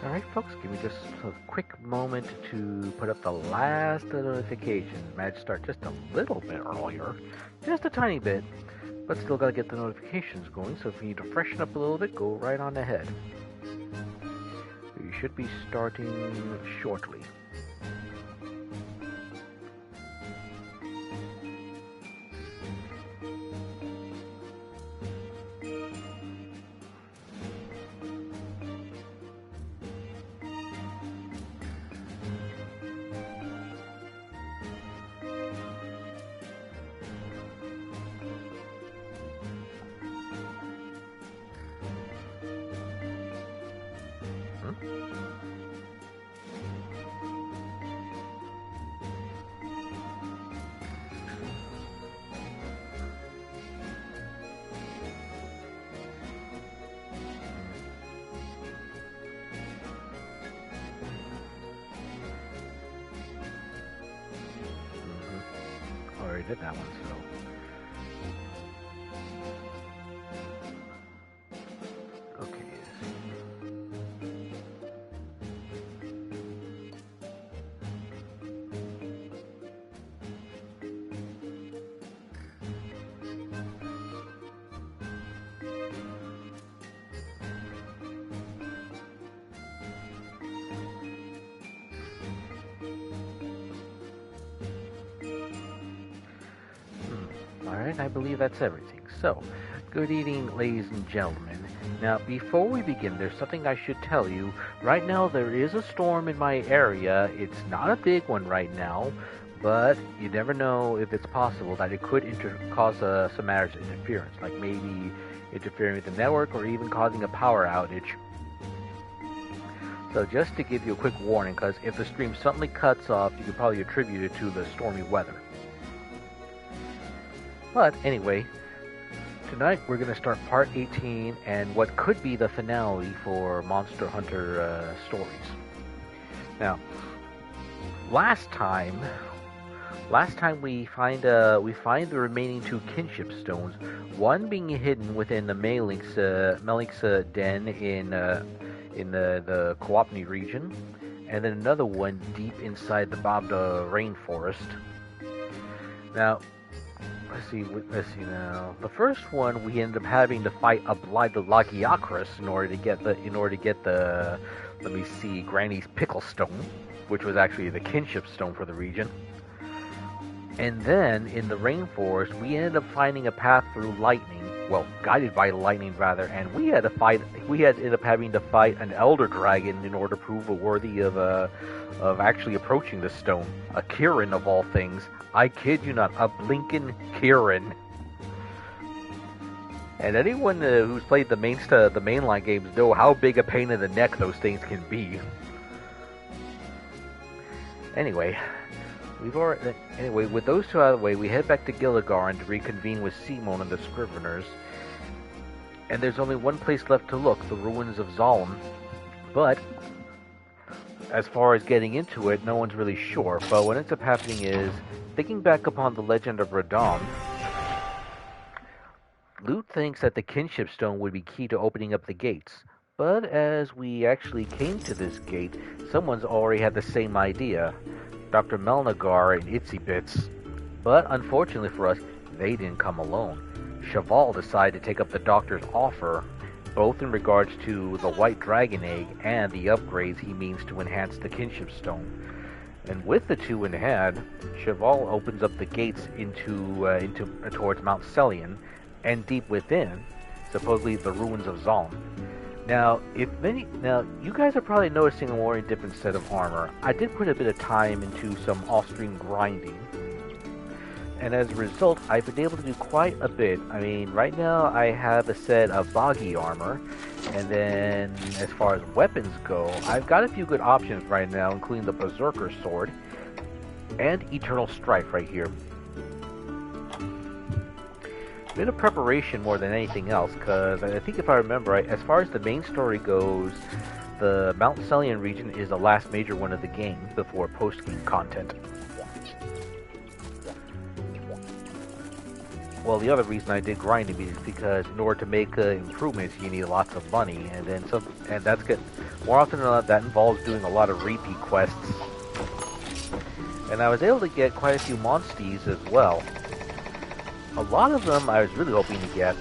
Alright folks, give me just a quick moment to put up the last notifications. Managed to start just a little bit earlier, just a tiny bit, but still gotta get the notifications going, so if you need to freshen up a little bit, go right on ahead. You should be starting shortly. Already did that one, so. Okay. Alright, I believe that's everything. So, good evening, ladies and gentlemen. Now, before we begin, there's something I should tell you. Right now, there is a storm in my area. It's not a big one right now, but you never know if it's possible that it could cause some matters of interference, like maybe interfering with the network or even causing a power outage. So just to give you a quick warning, because if the stream suddenly cuts off, you could probably attribute it to the stormy weather. But anyway, tonight we're going to start part 18 and what could be the finale for Monster Hunter stories. Now, last time we find the remaining two kinship stones, one being hidden within the Malik's den in the Kawapni region, and then another one deep inside the Babda rainforest. Now, let's see now. The first one we ended up having to fight a blighted Lagiacrus in order to get the let me see, Granny's pickle stone, which was actually the kinship stone for the region. And then in the rainforest, we ended up finding a path through lightning. Well, guided by lightning rather, and we ended up having to fight an elder dragon in order to prove worthy of actually approaching the stone. A Kirin of all things. I kid you not, a blinking Kirin. And anyone who's played the mainline games know how big a pain in the neck those things can be. Anyway, with those two out of the way, we head back to Gilligar to reconvene with Simon and the Scriveners. And there's only one place left to look, the Ruins of Zalam. But as far as getting into it, no one's really sure. But what ends up happening is, thinking back upon the legend of Radon, Lute thinks that the kinship stone would be key to opening up the gates. But as we actually came to this gate, someone's already had the same idea. Dr. Malneger and Itsy-bits. But unfortunately for us, they didn't come alone. Cheval decided to take up the doctor's offer, both in regards to the white dragon egg and the upgrades he means to enhance the kinship stone. And with the two in hand, Cheval opens up the gates towards Mount Celion, and deep within, supposedly the Ruins of Zalam. Now, you guys are probably noticing I'm wearing a different set of armor. I did put a bit of time into some off-stream grinding, and as a result, I've been able to do quite a bit. I mean, right now I have a set of boggy armor, and then as far as weapons go, I've got a few good options right now, including the Berserker Sword and Eternal Strife right here. Bit of preparation more than anything else, because I think if I remember right, as far as the main story goes, the Mount Celion region is the last major one of the game before post-game content. well, the other reason I did grinding is because in order to make improvements, you need lots of money, and then some, and that's good. More often than not, that involves doing a lot of repeat quests. And I was able to get quite a few monsties as well. A lot of them I was really hoping to get.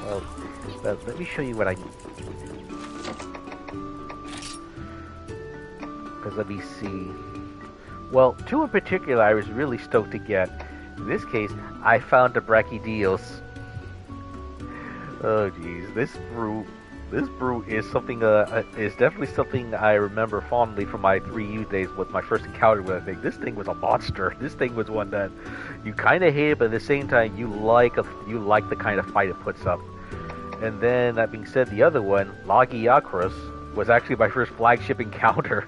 Well, but let me show you what I. Because let me see. Well, two in particular I was really stoked to get. In this case, I found the Brachydios. Oh jeez, this brew is something. Is definitely something I remember fondly from my 3U days with my first encounter with it. This thing was a monster. This thing was one that you kind of hate, but at the same time you like the kind of fight it puts up. And then that being said, the other one, Lagiakros, was actually my first flagship encounter.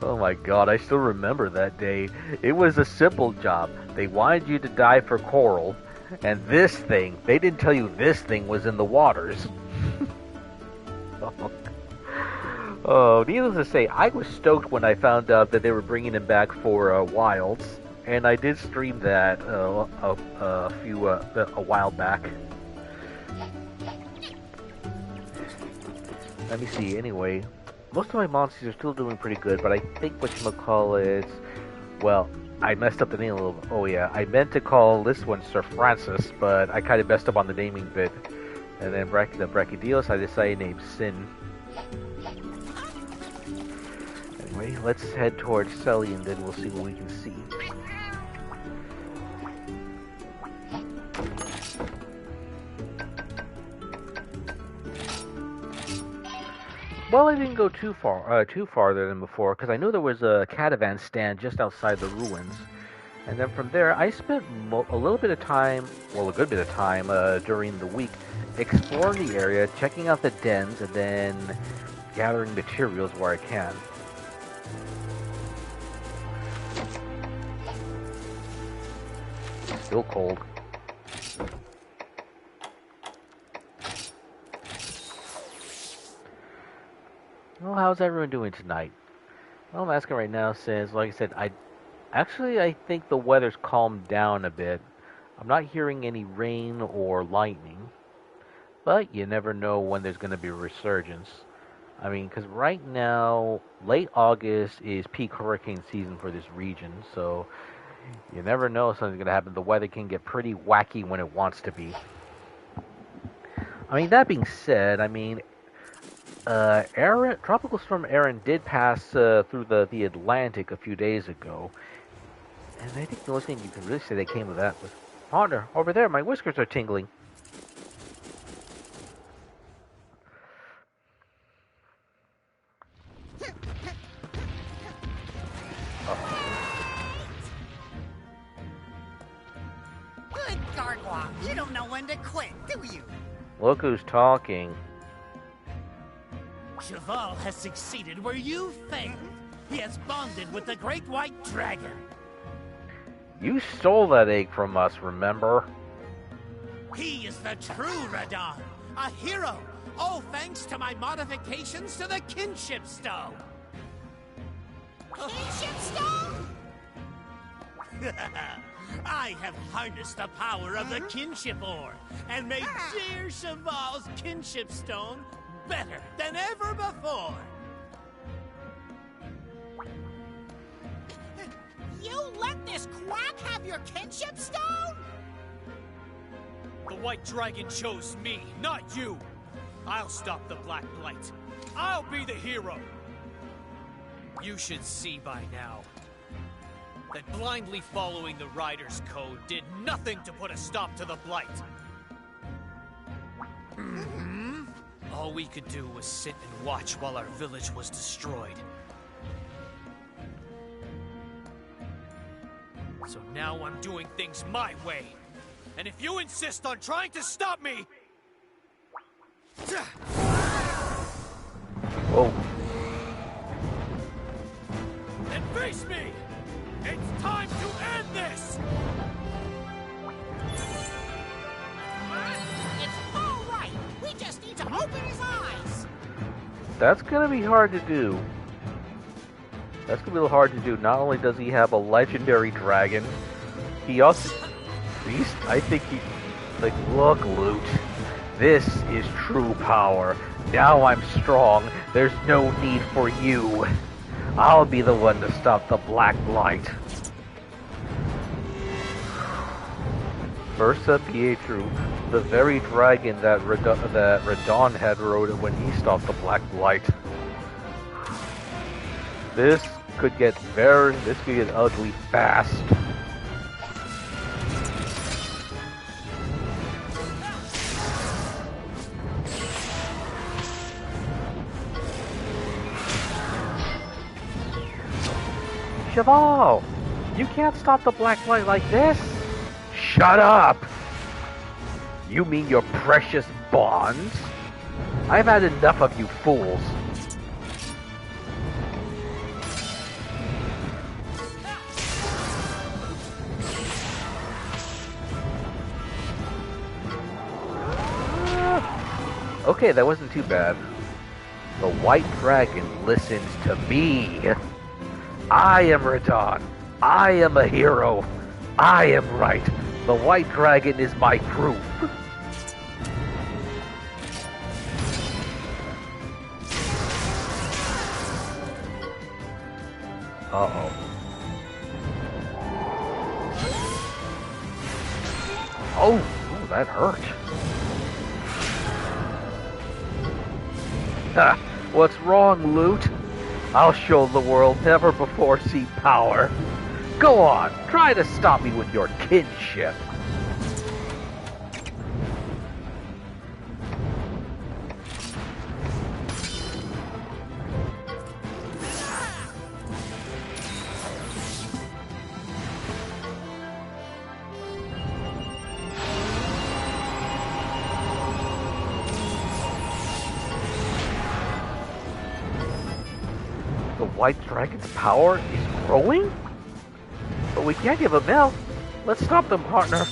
Oh my god, I still remember that day. It was a simple job. They wanted you to die for coral, and this thing, they didn't tell you this thing was in the waters. Oh, needless to say, I was stoked when I found out that they were bringing him back for Wilds, and I did stream that a while back. Let me see, anyway. Most of my monsters are still doing pretty good, but I think whatchamacallit, well, I messed up the name a little bit. Oh yeah, I meant to call this one Sir Francis, but I kind of messed up on the naming bit. And then the Brachydios, I decided to name Sin. Anyway, let's head towards Selly and then we'll see what we can see. Well, I didn't go too farther than before, because I knew there was a caravan stand just outside the ruins. And then from there, I spent a little bit of time, well, a good bit of time during the week, exploring the area, checking out the dens, and then gathering materials where I can. Still cold. Well, how's everyone doing tonight? Well, I'm asking right now since, like I said, I think the weather's calmed down a bit. I'm not hearing any rain or lightning, but you never know when there's going to be a resurgence. I mean, because right now, late August is peak hurricane season for this region, so you never know if something's going to happen. The weather can get pretty wacky when it wants to be. I mean, that being said, I mean, Tropical Storm Aaron did pass through the Atlantic a few days ago, and I think the only thing you can really say that came of that was, partner, over there, my whiskers are tingling. Good Gargoyle, you don't know when to quit, do you? Look who's talking. Cheval has succeeded where you failed. He has bonded with the great white dragon. You stole that egg from us, remember? He is the true Radon, a hero, all thanks to my modifications to the kinship stone. Kinship stone? I have harnessed the power of the kinship ore and made dear Cheval's kinship stone better than ever before. You let this quack have your kinship stone? The white dragon chose me, not you. I'll stop the Black Blight. I'll be the hero. You should see by now that blindly following the Rider's Code did nothing to put a stop to the Blight. All we could do was sit and watch while our village was destroyed. So now I'm doing things my way. And if you insist on trying to stop me... Whoa. Then face me! It's time to end this! It's all right. We just need to open his eyes. That's gonna be hard to do. That's gonna be a little hard to do. Not only does he have a legendary dragon, he also beast. I think he... Like, look, Lute. This is true power. Now I'm strong. There's no need for you. I'll be the one to stop the Black Blight. Versa Pietru, the very dragon that Radon had rode when he stopped the Black Blight. This could get ugly fast. Cheval, you can't stop the Black Blight like this. Shut up! You mean your precious bonds? I've had enough of you fools. Okay, that wasn't too bad. The White Dragon listens to me. I am Radon. I am a hero. I am right. The White Dragon is my proof. Uh-oh. Oh, that hurt. Ha! What's wrong, Lute? I'll show the world never before seen power. Go on, try to stop me with your kinship. The White Dragon's power is growing? But we can't give up now. Let's stop them, partner.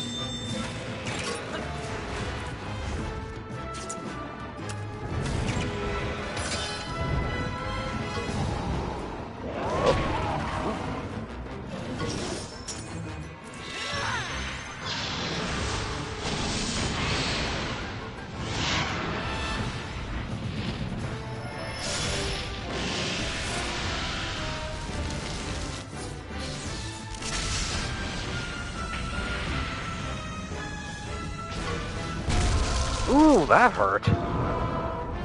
Ooh, that hurt.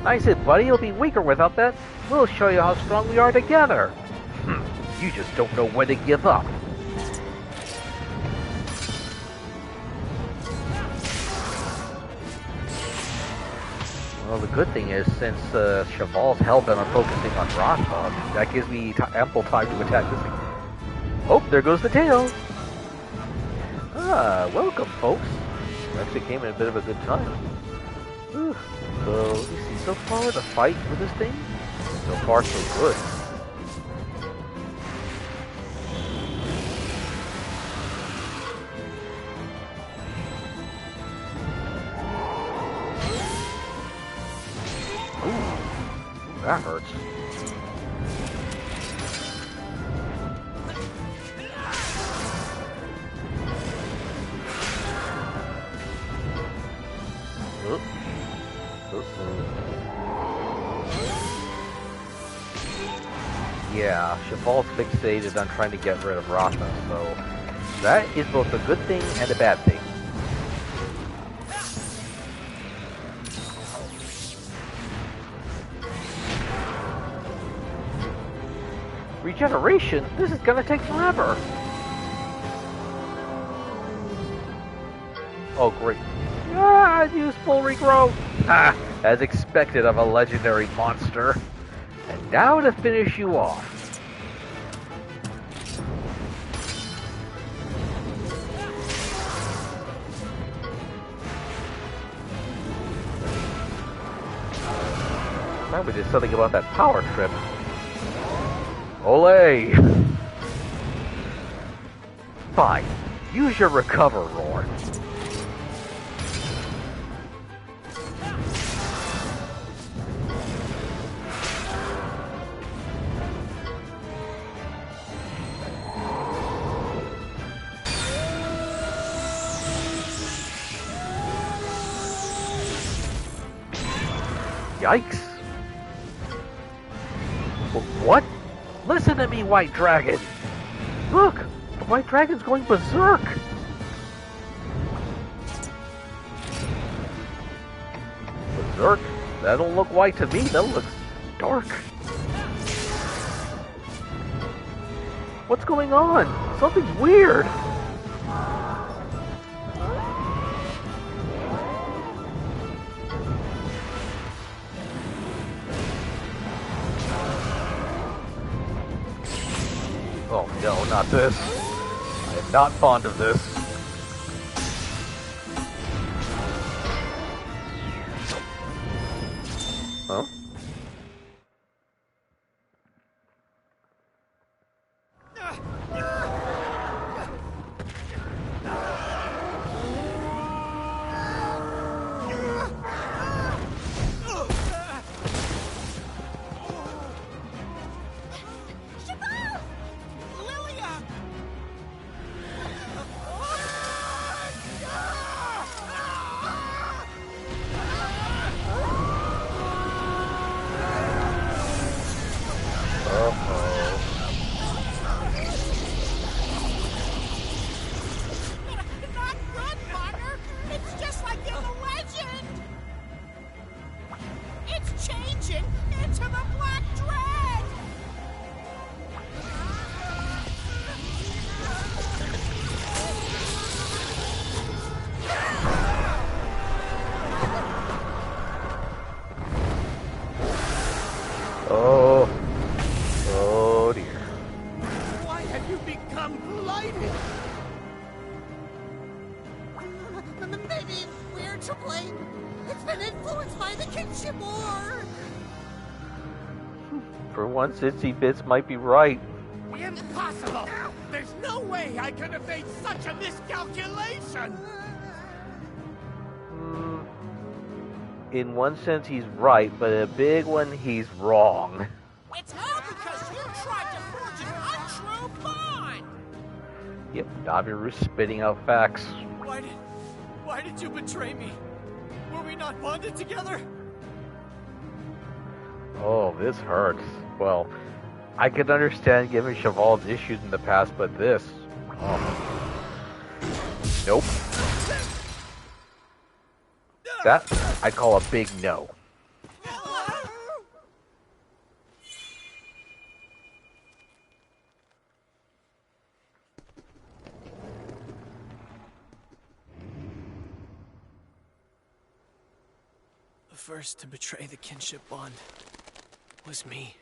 Nice hit, buddy. You'll be weaker without that. We'll show you how strong we are together. You just don't know when to give up. Well, the good thing is, since Cheval's hell-bent on focusing on Ratha, that gives me ample time to attack this thing. Oh, there goes the tail. Ah, welcome, folks. Actually came in a bit of a good time. Whew. So, you see, so far the fight with this thing, so far so good. Ooh, that hurts. Yeah, Cheval's fixated on trying to get rid of Ratha, so that is both a good thing and a bad thing. Regeneration? This is gonna take forever! Oh, great. Ah, useful regrowth! Ah, as expected of a legendary monster. And now to finish you off. Now we did something about that power trip. Olay! Fine. Use your recover roar. Yikes. What? Listen to me, White Dragon. Look, the White Dragon's going berserk. Berserk? That don't look white to me. That looks dark. What's going on? Something's weird. Oh no, not this. I am not fond of this. Huh? Oh dear. Why have you become blighted? Maybe we're to blame. It's been influenced by the kinship war. For once, Itsy-bits might be right. Impossible! There's no way I could have made such a miscalculation! In one sense, he's right, but in a big one, he's wrong. It's all because you tried to forge an untrue bond! Yep, Navirou spitting out facts. Why did you betray me? Were we not bonded together? Oh, this hurts. Well, I could understand given Cheval's issues in the past, but this... Oh. Nope. That, I call a big no. The first to betray the kinship bond was me.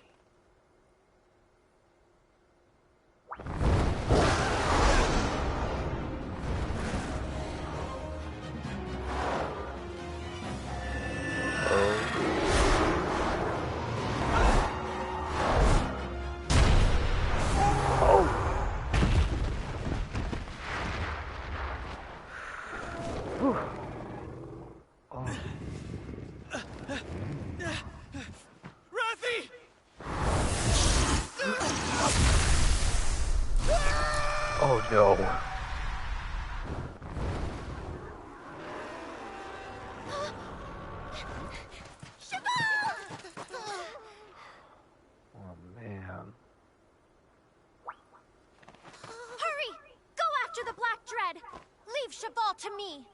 Rathi! Oh no. Oh man. Hurry! Go after the Black Dread! Leave Cheval to me!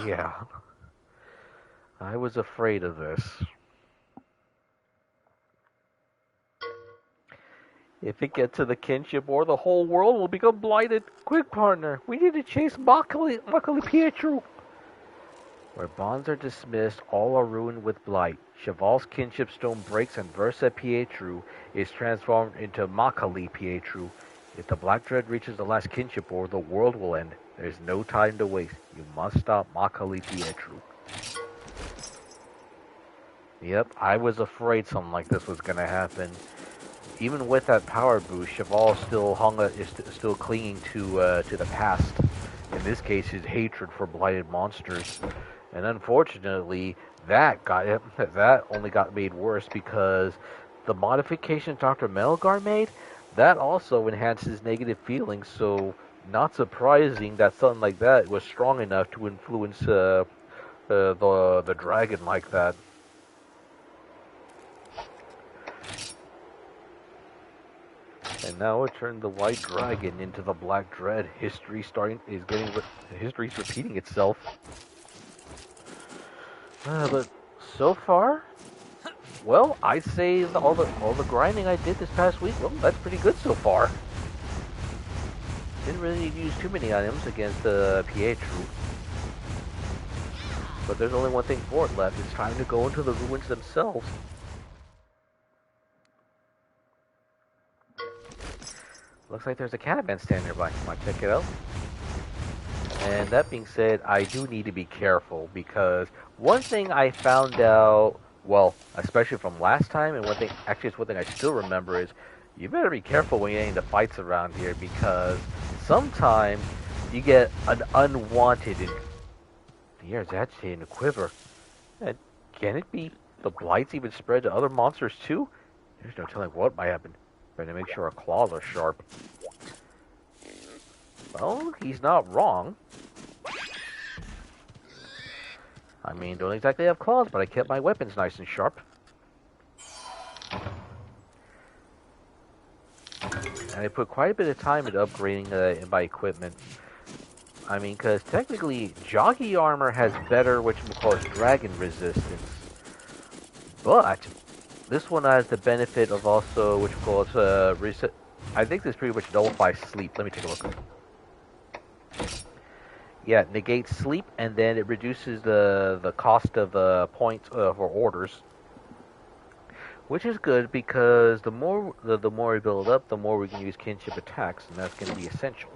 Yeah. I was afraid of this. If it gets to the kinship war, the whole world will become blighted. Quick, partner, we need to chase Maliki Pietru. Where bonds are dismissed, all are ruined with blight. Cheval's kinship stone breaks and Versa Pietry is transformed into Maliki Pietru. If the Black Dread reaches the last kinship war, the world will end. There's no time to waste. You must stop Maliki Pietru. Yep, I was afraid something like this was going to happen. Even with that power boost, Cheval is still clinging to the past. In this case, his hatred for blighted monsters. And unfortunately, that only got made worse because the modification Dr. Malneger made, that also enhances negative feelings. So, not surprising that something like that was strong enough to influence the dragon like that. And now it turned the white dragon into the black dread. History's repeating itself. But so far, well, I'd say all the grinding I did this past week, well, that's pretty good so far. Didn't really use too many items against Pietru. But there's only one thing for it left. It's time to go into the ruins themselves. Looks like there's a caravan stand nearby. Might check it out. And that being said, I do need to be careful because one thing I found out, well, especially from last time, and one thing, actually it's one thing I still remember is, you better be careful when you get into fights around here because sometimes you get an unwanted, here's actually in the quiver. And can it be the blights even spread to other monsters too? There's no telling what might happen. Better make sure our claws are sharp. Well, he's not wrong. I mean, don't exactly have claws, but I kept my weapons nice and sharp. And I put quite a bit of time into upgrading my equipment. I mean, because technically, jockey armor has better, dragon resistance. But this one has the benefit of also, reset. I think this pretty much nullifies sleep. Let me take a look. Yeah, it negates sleep, and then it reduces the cost of points for orders. Which is good because the more we build up, the more we can use kinship attacks, and that's going to be essential.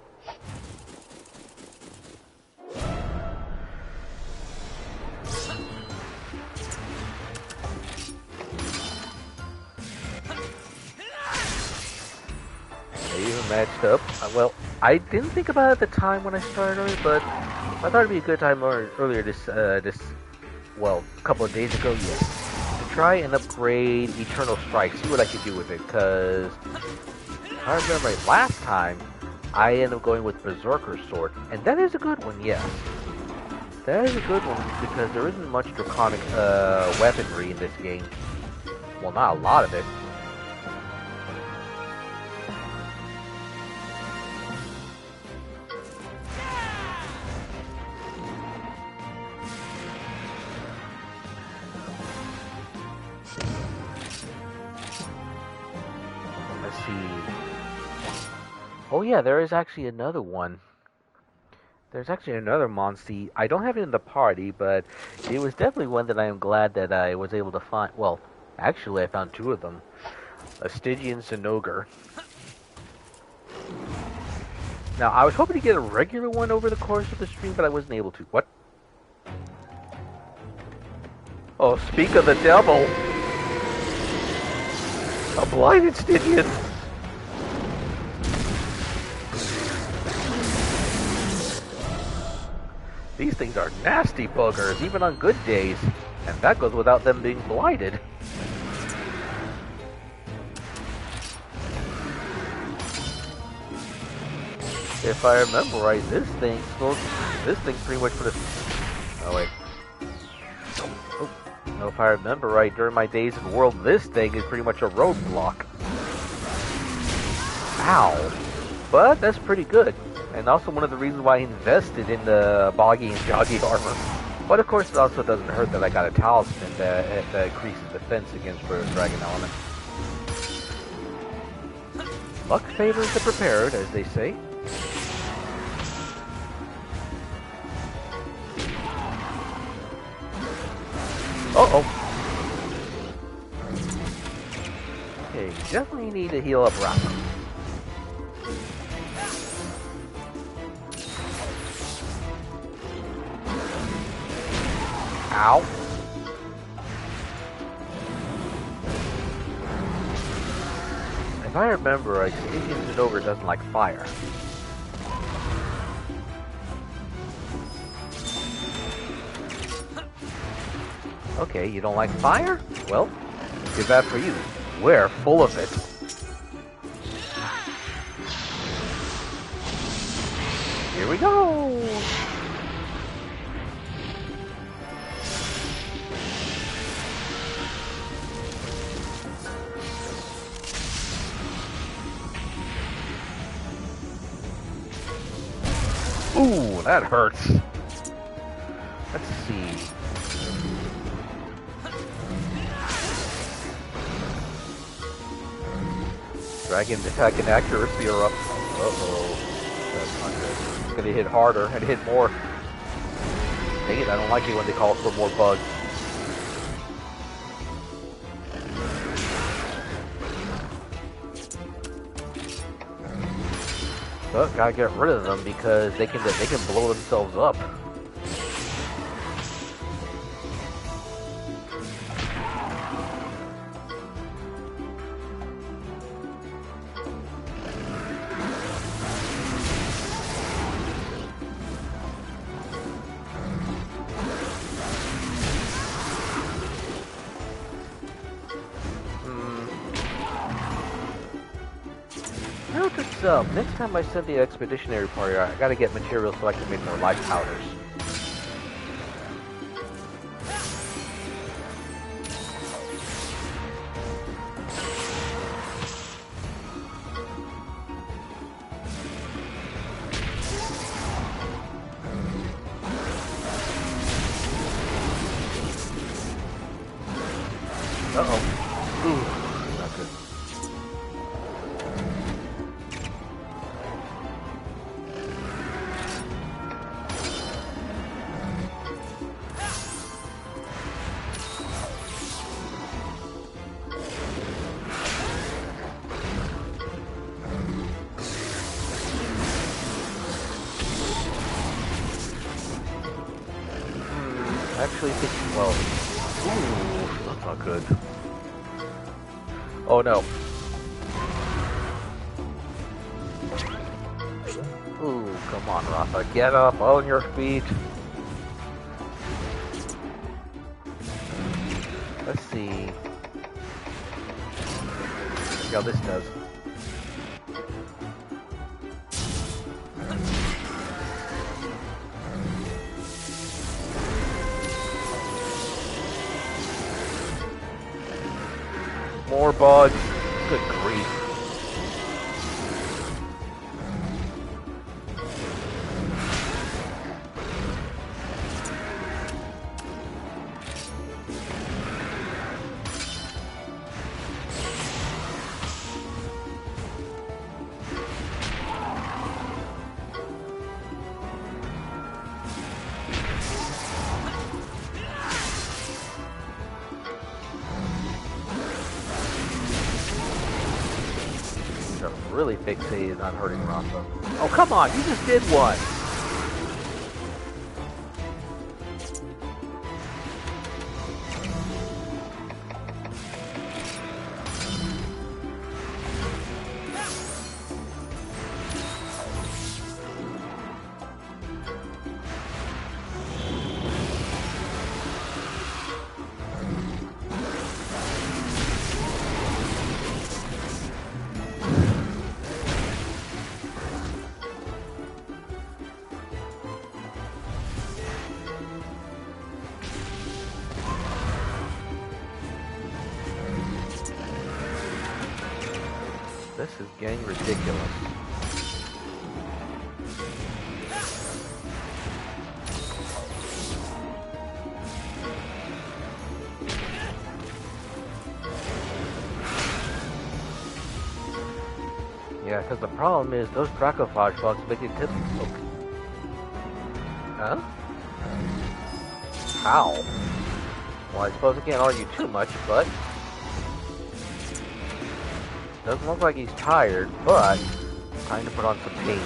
They even matched up. Well, I didn't think about it at the time when I started, but I thought it'd be a good time earlier a couple of days ago, yes. Try and upgrade Eternal Strike, see what I can do with it, because if I remember right, last time I ended up going with Berserker Sword, and that is a good one, yes. That is a good one, because there isn't much draconic weaponry in this game. Well, not a lot of it. Oh yeah, there is actually another one. There's actually another monster. I don't have it in the party, but it was definitely one that I am glad that I was able to find. Well, actually I found two of them. A Stygian Sinogar. Now, I was hoping to get a regular one over the course of the stream, but I wasn't able to. What? Oh, speak of the devil! A blinded Stygian! These things are nasty buggers, even on good days. And that goes without them being blighted. If I remember right, this thing pretty much put a... Oh, wait. Oh. No, if I remember right, during my days in the world, this thing is pretty much a roadblock. Ow. But that's pretty good. And also one of the reasons why I invested in the boggy and joggy armor. But of course it also doesn't hurt that I got a talisman that increases defense against dragon element. Luck favors the prepared, as they say. Uh-oh. Okay, definitely need to heal up Ratha. Ow. If I remember right, Stygian Sinogar doesn't like fire. Okay, you don't like fire? Well, too bad for you. We're full of it. Here we go! that hurts. Let's see. Dragon attack and accuracy are up. Uh-oh. That's not good. It's gonna hit harder and hit more. Dang it, I don't like it when they call for more bugs. But gotta get rid of them because they can blow themselves up. Next time I send the expeditionary party, I gotta get materials so I can make more life powders. Uh-oh. Ooh, not good. Actually, well, ooh, that's not good. Oh no. Ooh, come on, Ratha, get up on your feet. Let's see. See how this does. More bugs. Good grief. Really fixated on hurting Ratha. Oh, come on, you just did one! This is getting ridiculous. Yeah, because the problem is those dracophage bugs make it tip. Okay. Huh? How? Well, I suppose I can't argue too much, but doesn't look like he's tired, but trying to put on some pain.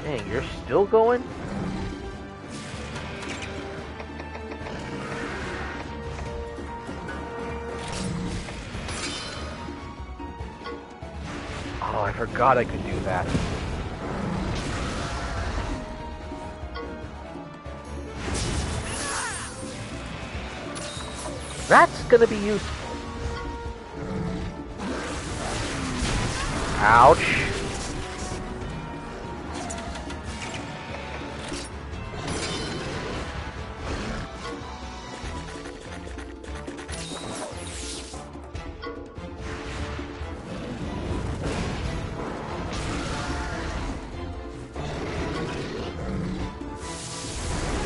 Dang, you're still going? Oh, I forgot I could do that. That's gonna be useful. Ouch.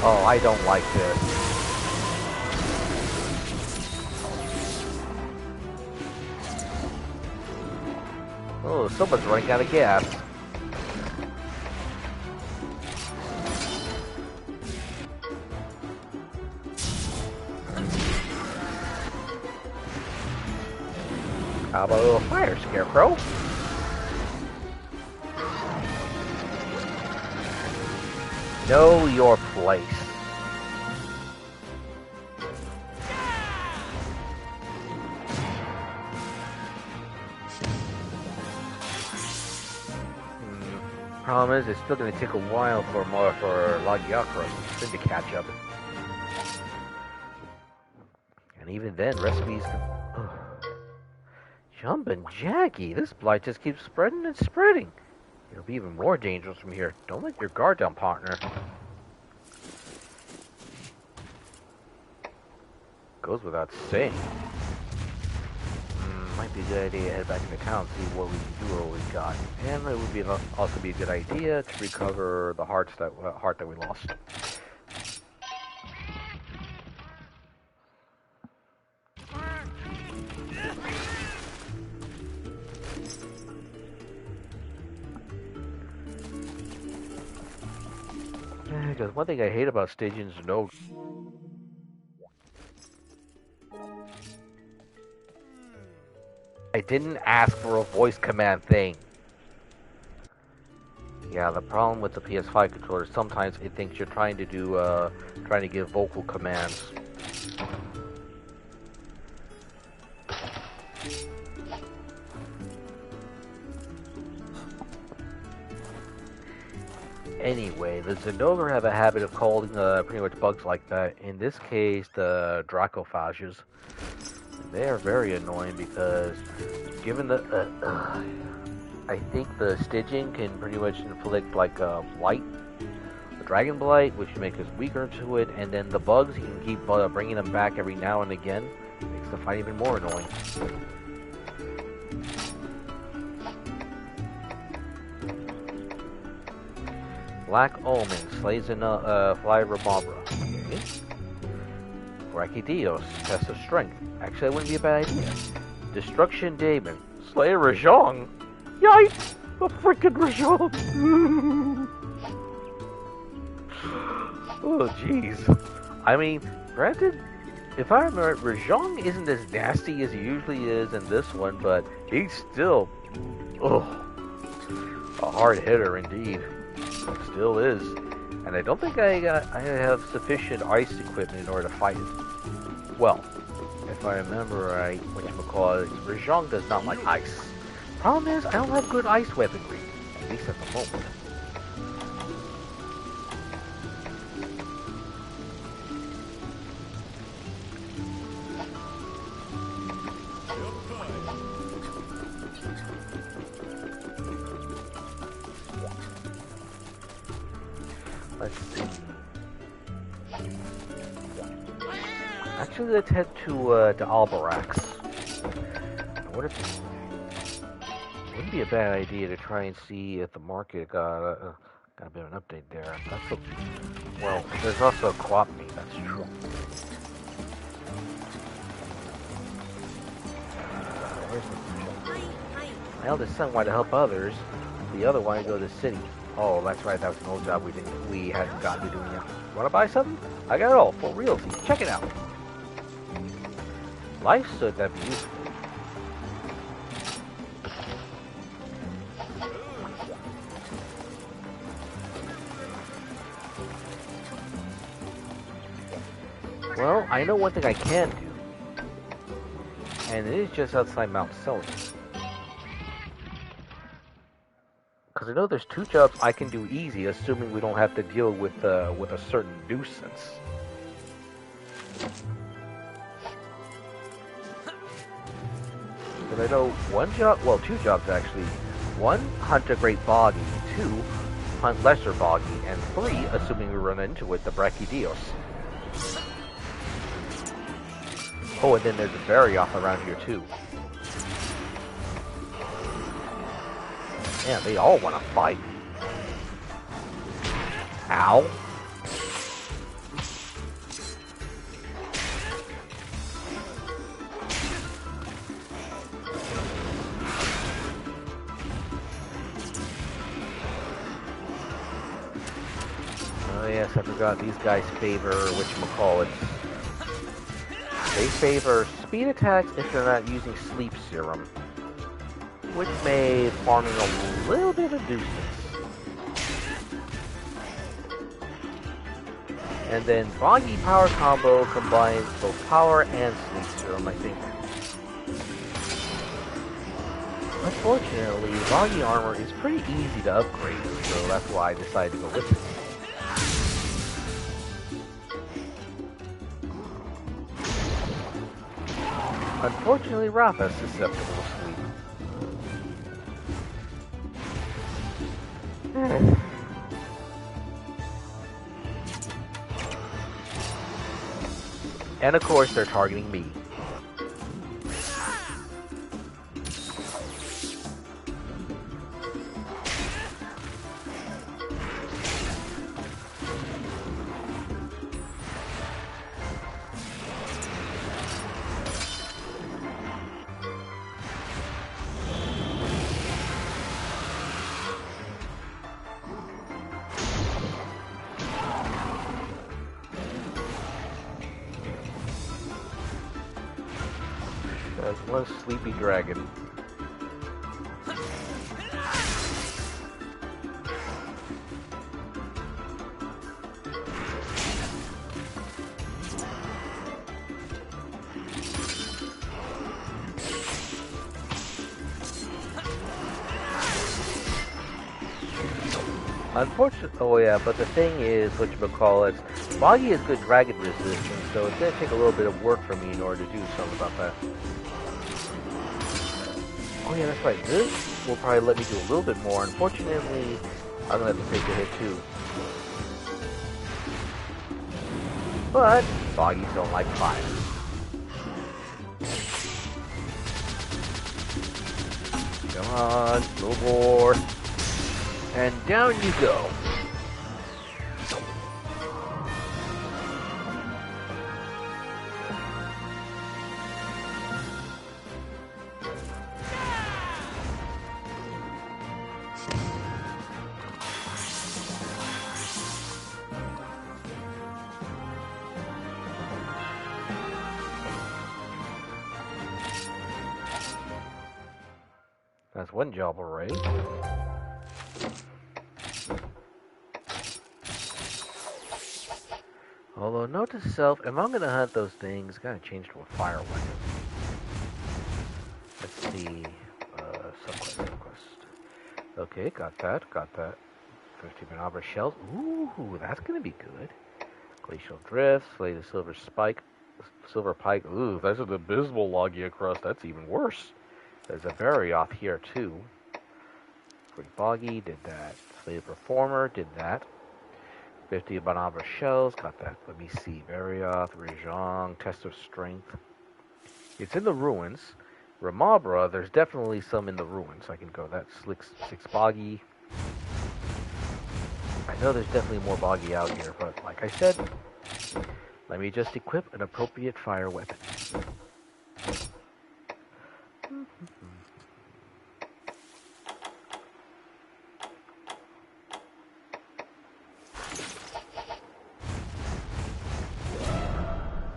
Oh, I don't like this. Oh, someone's running out of gas. How about a little fire, Scarecrow? Know your place. Problem is, it's still going to take a while for Lagiakra to catch up. And even then, recipes can... Jumpin' Jackie, this blight just keeps spreading and spreading. It'll be even more dangerous from here. Don't let your guard down, partner. Goes without saying. Might be a good idea to head back into town, see what we can do or what we got. And it would be also be a good idea to recover the heart that we lost. Because one thing I hate about staging is no... I didn't ask for a voice command thing. Yeah, the problem with the PS5 controller is sometimes it thinks you're trying to do, trying to give vocal commands. Anyway, the Zenogre have a habit of calling pretty much bugs like that. In this case, the dracophages. They are very annoying because, given the, I think the stitching can pretty much inflict like blight, the dragon blight, which makes us weaker to it, and then the bugs, you can keep bringing them back every now and again, makes the fight even more annoying. Black Omen slays in Fly Rababra. Okay. Rakidios, test of strength. Actually, that wouldn't be a bad idea. Destruction Daemon, slay Rajong. Yikes! A freaking Rajong! Oh, jeez. I mean, granted, if I remember, Rajong isn't as nasty as he usually is in this one, but he's still, a hard hitter indeed. Still is. And I don't think I have sufficient ice equipment in order to fight it. Well, if I remember right, whatchamacallit, Rajong does not like ice. Problem is, I don't have good ice weaponry, at least at the moment. Let's see. Actually, let's head to Albarax. What if... Wouldn't be a bad idea to try and see if the market got a bit of an update there. That's a... Well, there's also a co-op meet, that's true. Where's the... My eldest son wanted to help others. The other wanted to go to the city. Oh, that's right, that was an old job we hadn't gotten to doing yet. Wanna buy something? I got it all, full realty. Check it out. Life stood, that'd be useful. Well, I know one thing I can do. And it is just outside Mount Selly. Because I know there's 2 jobs I can do easy, assuming we don't have to deal with a certain nuisance. Because I know 1 job, well, 2 jobs actually. 1, hunt a great boggy. 2, hunt lesser boggy. And 3, assuming we run into it, the brachydios. Oh, and then there's a Varioth around here too. Man, they all want to fight. Ow. Oh yes, I forgot these guys favor whatchamacallit. They favor speed attacks if they're not using sleep serum, which made farming a little bit of nuisance. And then Boggy Power Combo combines both power and sleep serum, I think. Unfortunately, Boggy Armor is pretty easy to upgrade, so that's why I decided to go with it. Unfortunately, Ratha's susceptible to sleep. And of course, they're targeting me. There's one sleepy dragon. Unfortunately, oh yeah, but the thing is, whatchamacallit, Boggy is good dragon resistance, so it's going to take a little bit of work for me in order to do something about that. Oh yeah, that's right, this will probably let me do a little bit more. Unfortunately, I'm going to have to take a hit too. But, Boggies don't like fire. Come on, a little more. And down you go. That's one job already. Although, note to self, if I'm going to hunt those things, gotta change to a fire weapon. Let's see. Subquest. Okay, got that. 50 Manobra shells. Ooh, that's going to be good. Glacial Drift, Slay the Silver Pike. Ooh, there's an abysmal Logia Crust. That's even worse. There's a Varioth here, too. Great Boggy, did that. Slay the Performer, did that. 50 Banabra Shells, got that. Let me see. Varioth, Rejong, Test of Strength. It's in the ruins. Ramabra, there's definitely some in the ruins. I can go that. 6 Boggy. I know there's definitely more Boggy out here, but like I said, let me just equip an appropriate fire weapon.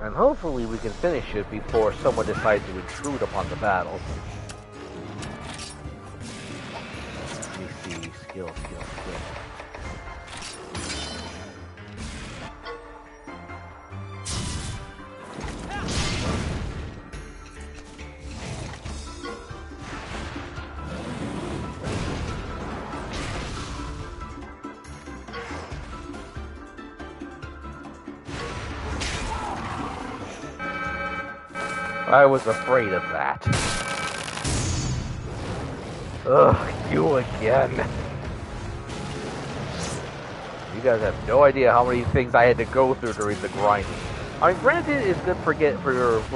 And hopefully we can finish it before someone decides to intrude upon the battle. Let me see. Skill. I was afraid of that. Ugh, you again. You guys have no idea how many things I had to go through during the grinding. I mean, granted, it's good for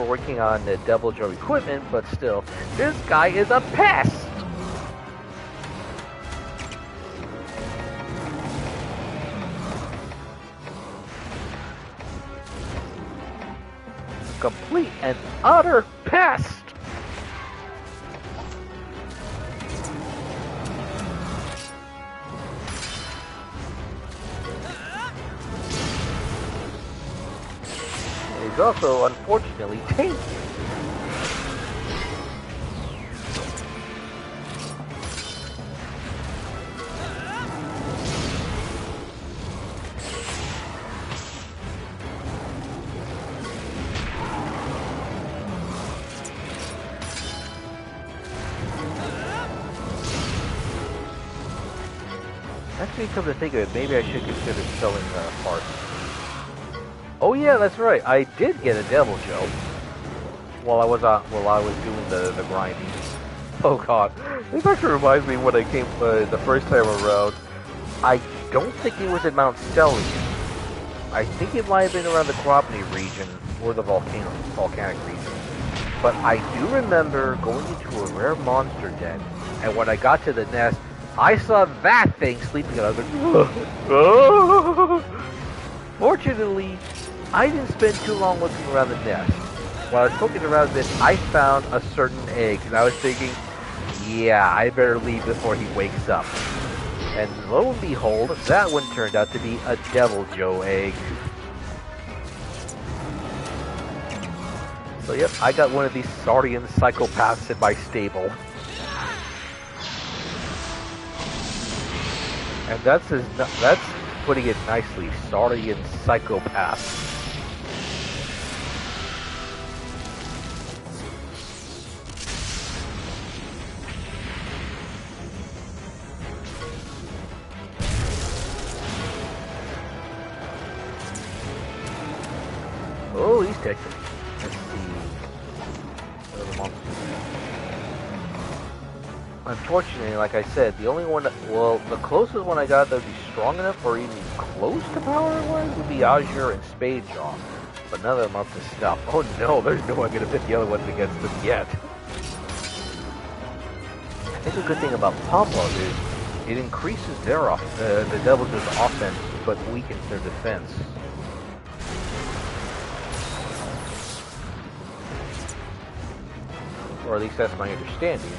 working on the Devil Joe equipment, but still, this guy is a pest! Complete and utter pest! He's also, unfortunately, tainted. Actually, come to think of it, maybe I should consider selling parts. Oh yeah, that's right. I did get a Devil Joe while I was doing the grinding. Oh god, this actually reminds me when I came the first time around. I don't think it was in Mount Stellian. I think it might have been around the Kropny region or the volcanic region. But I do remember going into a rare monster den, and when I got to the nest, I saw that thing sleeping, and I was like, Fortunately, I didn't spend too long looking around the nest. While I was poking around this, I found a certain egg, and I was thinking, yeah, I better leave before he wakes up. And lo and behold, that one turned out to be a Devil Joe egg. So yep, I got one of these Saurian psychopaths in my stable. And that's putting it nicely, Saurian psychopath. Oh, he's taking. Let's see. What are the monsters? Unfortunately, like I said, the only one that, well, the closest one I got that would be strong enough or even close to power-wise would be Azure and Spadejaw. But none of them up to stuff. Oh no, there's no one going to pit the other ones against them yet. I think a good thing about Pom-Pom is it increases their the Devil Joe's offense, but weakens their defense. Or at least that's my understanding.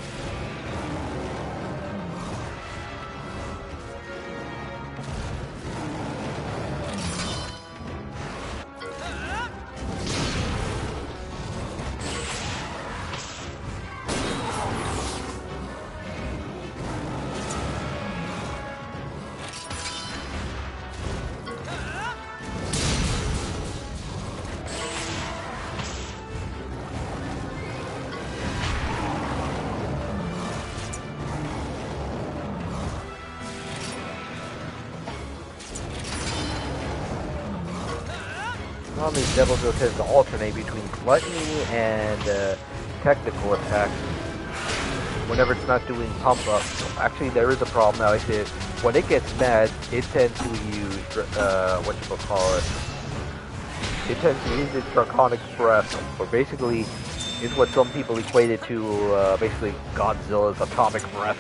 These Devil Joe tends to alternate between gluttony and technical attacks whenever it's not doing pump up. Actually, there is a problem now. When it gets mad, it tends to use It tends to use its draconic breath, or basically, is what some people equate it to. Basically, Godzilla's atomic breath.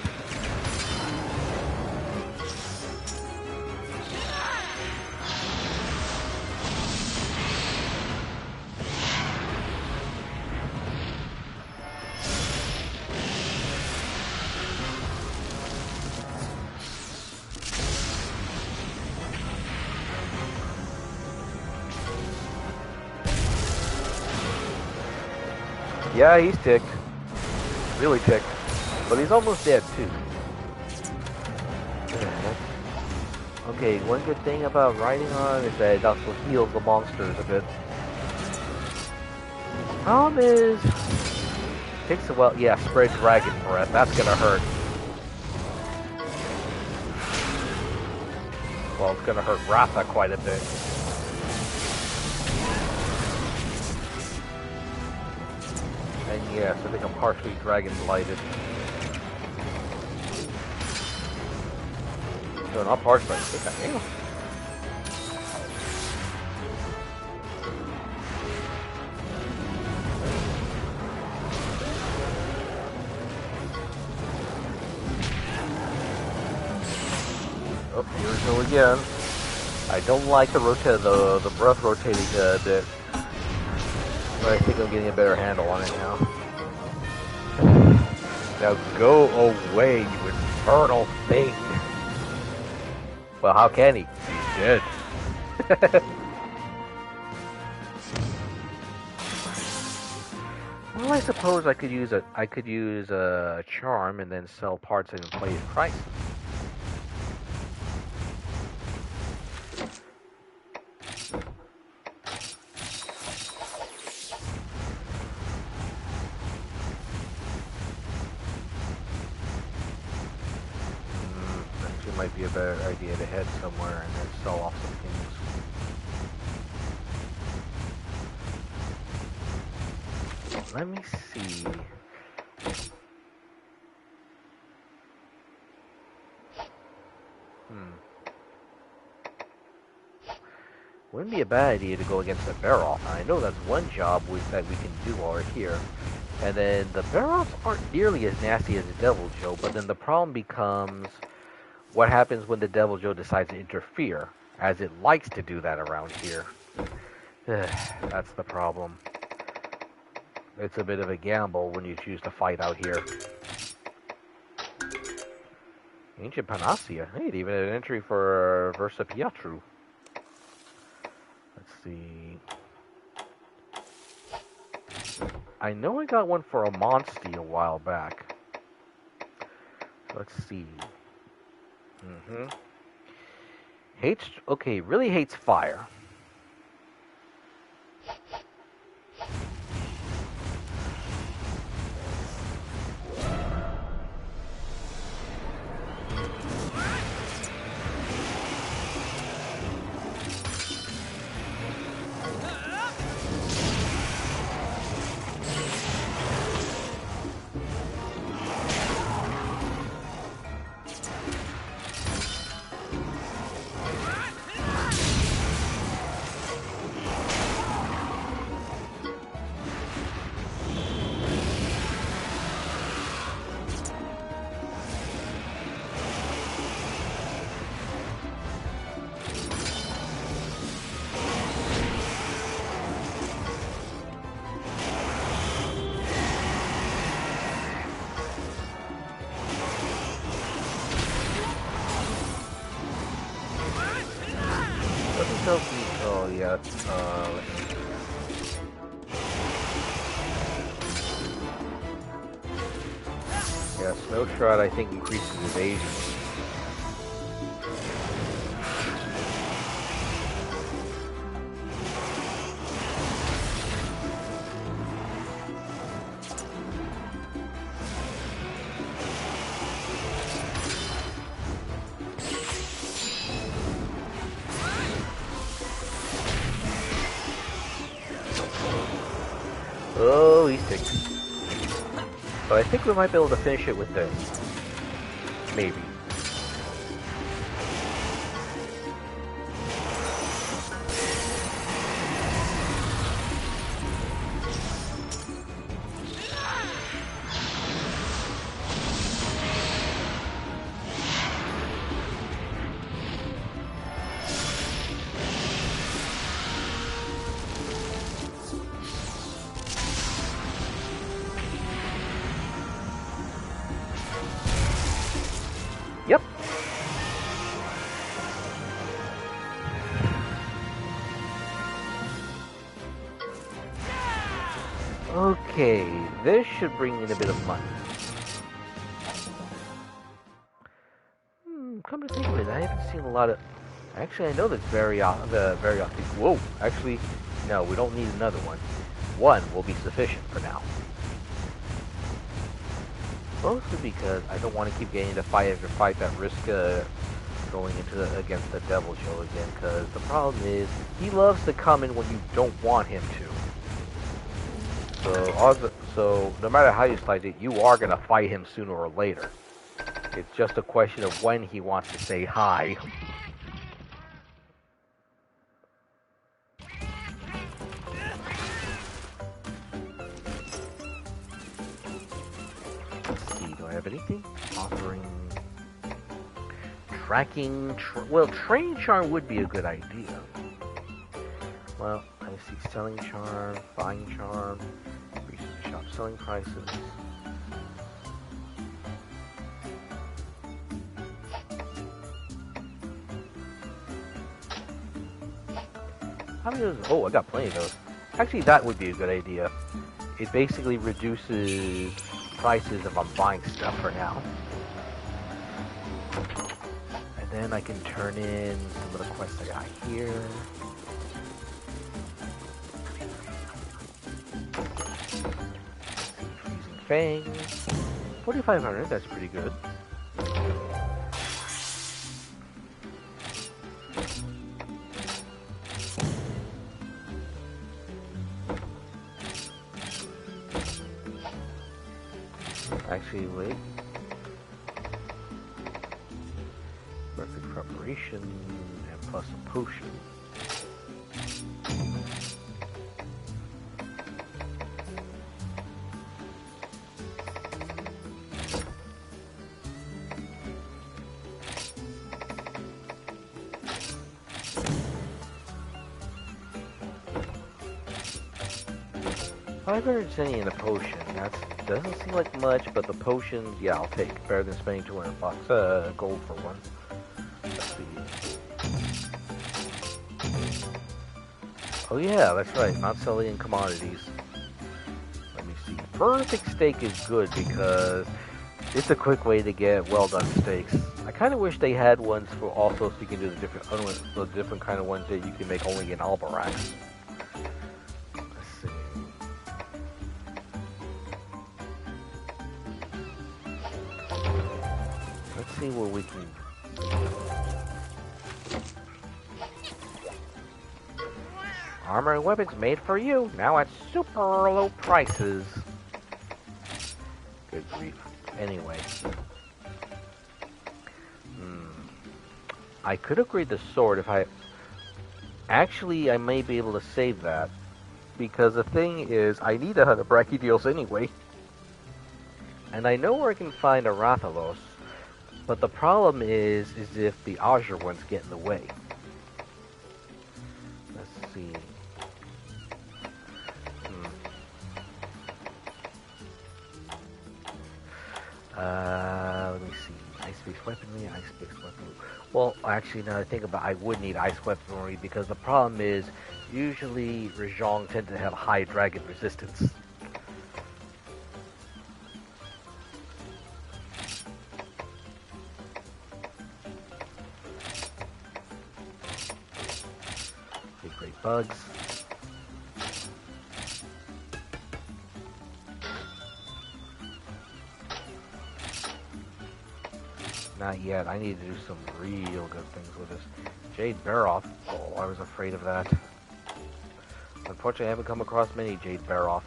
Yeah, he's ticked. Really ticked. But he's almost dead, too. Okay, one good thing about riding on is that it also heals the monsters a bit. Problem is... takes a while... yeah, spread dragon breath. That's gonna hurt. Well, it's gonna hurt Ratha quite a bit. Yes, I think I'm partially dragon blighted. No, not partially. I think I am. Oh, here we go again. I don't like the breath rotating bit, but I think I'm getting a better handle on it now. Now go away, you infernal thing! Well, how can he? He's dead. Well, I suppose I could use a charm and then sell parts at inflated prices. Might be a better idea to head somewhere and then sell off some things. Let me see. Wouldn't be a bad idea to go against the Baroth. I know that's one job that we can do while we're here. And then the Baroths aren't nearly as nasty as the Devil Joe, but then the problem becomes what happens when the Devil Joe decides to interfere, as it likes to do that around here. That's the problem. It's a bit of a gamble when you choose to fight out here. Ancient Panacea. Hey, even an entry for Versa Pietry. Let's see. I know I got one for a Monstie a while back. Let's see. Really hates fire. Oh yeah. Yeah, Snow Shroud I think increases evasion. Oh, he's sick. But I think we might be able to finish it with this. Maybe. Yep. Okay, this should bring in a bit of money. Come to think of it, I haven't seen a lot of... Actually, I know that's very often. Whoa, actually, no, we don't need another one. One will be sufficient for now. Mostly because I don't want to keep getting into fight after fight that risk going into against the Devil Joe again. Because the problem is he loves to come in when you don't want him to. So no matter how you slice it, you are gonna fight him sooner or later. It's just a question of when he wants to say hi. Let's see, do I have anything? Offering... Tracking... well, train charm would be a good idea. Well, I see selling charm, buying charm, shop selling prices. How many of those? Oh, I got plenty of those. Actually, that would be a good idea. It basically reduces prices if I'm buying stuff for now. And then I can turn in some of the quests I got here. Freezing Fangs. 4,500, that's pretty good. Actually, wait. Perfect preparation and plus a potion. $570 in a potion. That doesn't seem like much, but the potions, yeah, I'll take. Better than spending 200 bucks gold for one. Let's see. Oh yeah, that's right. Not selling commodities. Let me see. Perfect steak is good because it's a quick way to get well done steaks. I kind of wish they had ones for also so you can do the different kind of ones that you can make only in Albarax. See what we can. Armor and weapons made for you, now at super low prices. Good grief. Anyway. I could upgrade the sword if I... Actually, I may be able to save that. Because the thing is, I need 100 brachydeals anyway. And I know where I can find a Rathalos. But the problem is if the Azure ones get in the way. Let's see. Let me see. Ice-based weaponry, ice-based weaponry. Well, actually, now I think about it, I would need ice weaponry because the problem is usually Rajong tend to have high dragon resistance. Bugs. Not yet. I need to do some real good things with this. Jade Baroth. Oh, I was afraid of that. Unfortunately, I haven't come across many Jade Baroths.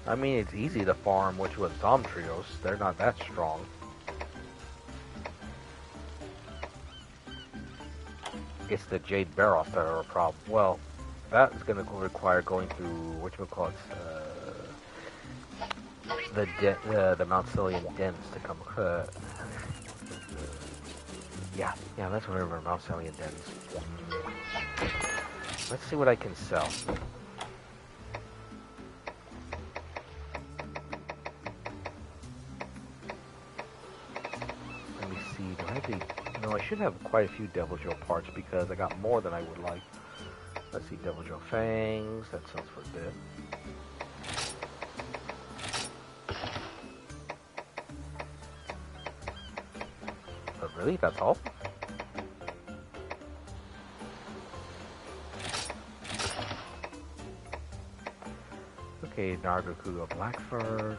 I mean, it's easy to farm which was Zomtrios. They're not that strong. It's the Jade Baroth that are a problem. Well, that is going to require going through whatchamacallit, the Mount Celian dens to come. Yeah, that's whatever Mount Celian dens. Let's see what I can sell. Let me see. Do I have the? No, I should have quite a few Devil Joe parts because I got more than I would like. Let's see, Devil Joe Fangs. That sells for a bit. But really, that's all? Okay, Nargacuga Black Fur.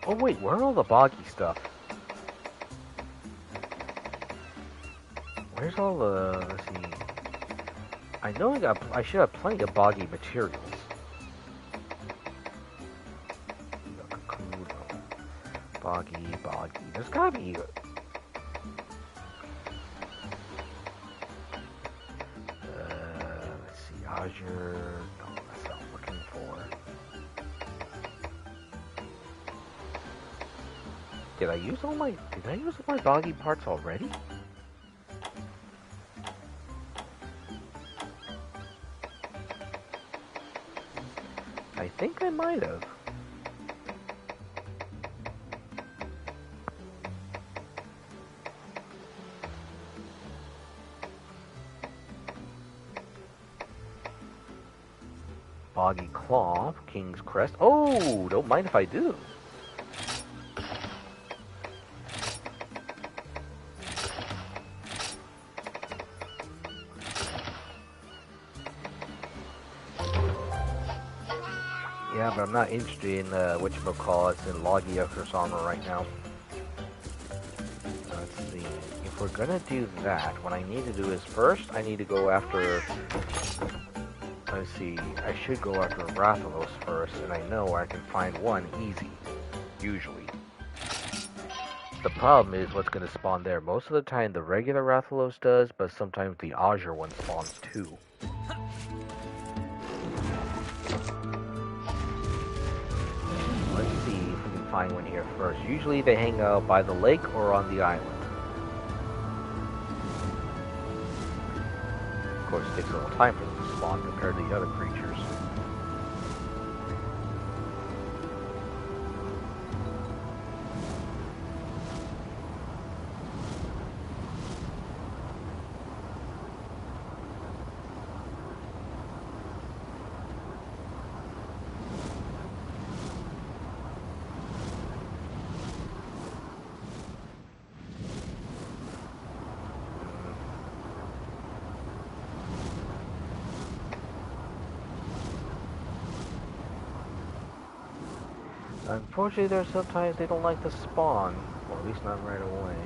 Oh wait, where are all the boggy stuff? Where's all the... Let's see. I know I should have plenty of boggy materials. Boggy. There's gotta be... let's see. Azure... No, that's not what I'm looking for. Did I use all my boggy parts already? I think I might have. Boggy Claw, King's Crest. Oh, don't mind if I do. Yeah, but I'm not interested in whatchamacallits in Logiaker's armor right now. Let's see. If we're gonna do that, what I need to do is first I need to go after... Let's see. I should go after Rathalos first, and I know I can find one easy. Usually. The problem is what's gonna spawn there. Most of the time the regular Rathalos does, but sometimes the Azure one spawns too. Let's see if we can find one here first. Usually they hang out by the lake or on the island. Of course, it takes a little time for them to spawn compared to the other creatures. Unfortunately, there's sometimes they don't like to spawn, or at least not right away.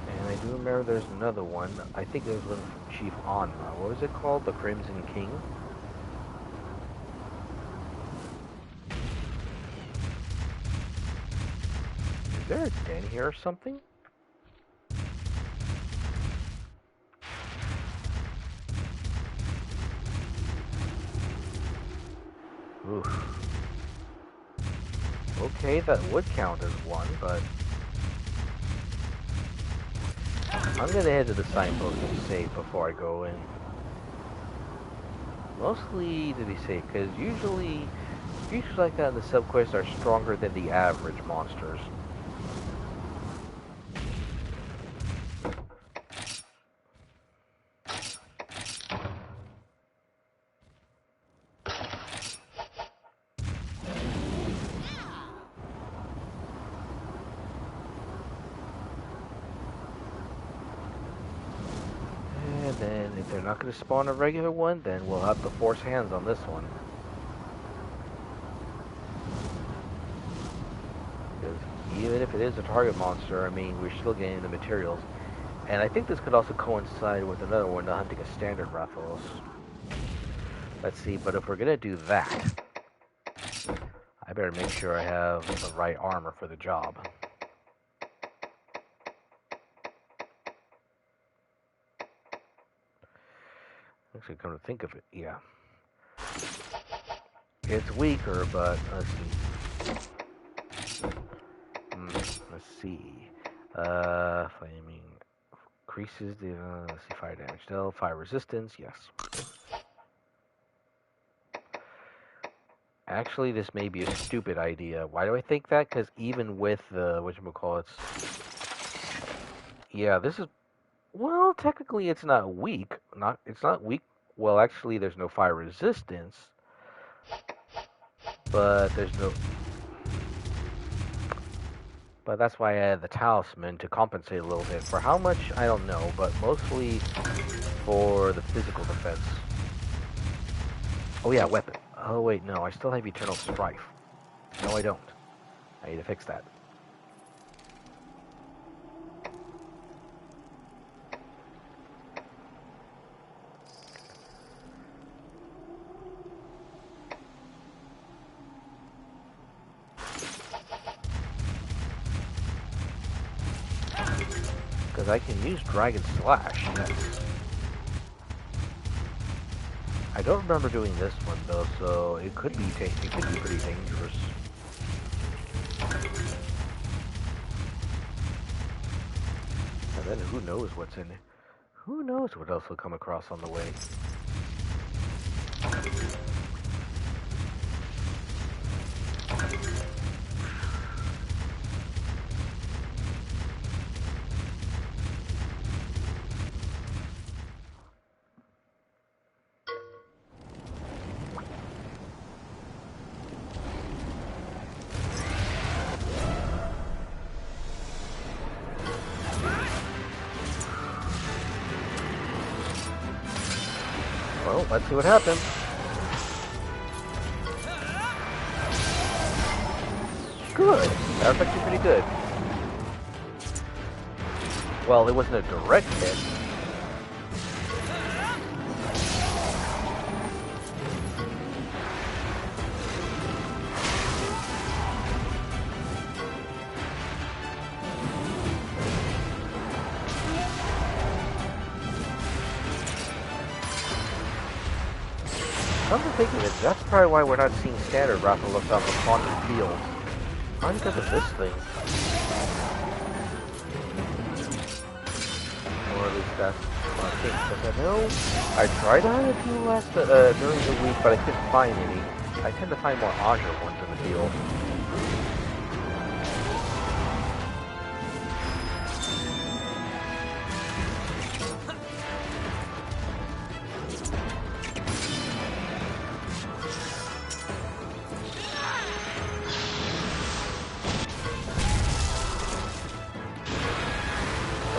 And I do remember there's another one. I think there's one from Chief Anma. What was it called? The Crimson King? Is there a den here or something? Oof. Okay, that would count as one, but... I'm gonna head to the signpost to be safe before I go in. Mostly to be safe, because usually creatures like that in the subquest are stronger than the average monsters. If they're not going to spawn a regular one, then we'll have to force hands on this one. Because even if it is a target monster, I mean, we're still getting the materials. And I think this could also coincide with another one, the hunting a standard Rathalos. Let's see, but if we're going to do that, I better make sure I have the right armor for the job. Actually, come to think of it, yeah. It's weaker, but let's see. Let's see. Flaming increases the let's see, fire damage. No, fire resistance. Yes. Actually, this may be a stupid idea. Why do I think that? Because even with the whatchamacallits, yeah, this is. Well, technically, it's not weak. It's not weak. Well, actually, there's no fire resistance, but there's no. But that's why I had the talisman to compensate a little bit. For how much, I don't know, but mostly for the physical defense. Oh yeah, weapon. Oh wait, no, I still have Eternal Strife. No, I don't. I need to fix that. Because I can use Dragon Slash, yes. I don't remember doing this one though, so it could be pretty dangerous. And then who knows what's in it? Who knows what else will come across on the way? Well, let's see what happens. Good. That was actually pretty good. Well, it wasn't a direct hit. Come to think of it, that's probably why we're not seeing standard Ratha look on the quantum field. Probably because of this thing. Or at least that's what I think. Because I know I tried to have a few last during the week, but I couldn't find any. I tend to find more Azure ones in the field.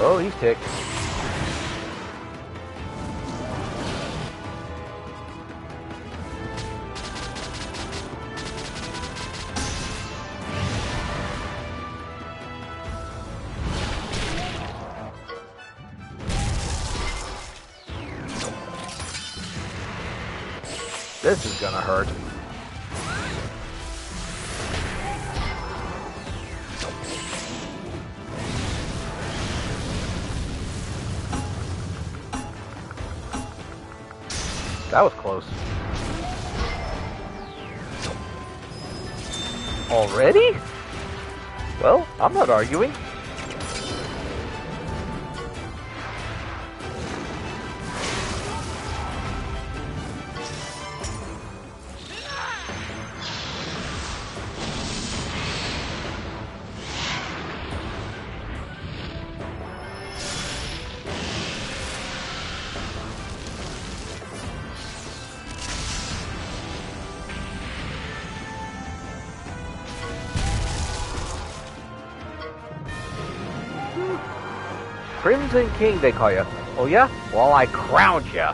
Oh, he's ticked. This is gonna hurt. That was close. Already? Well, I'm not arguing. Crimson King, they call you. Oh yeah? Well, I crowned you.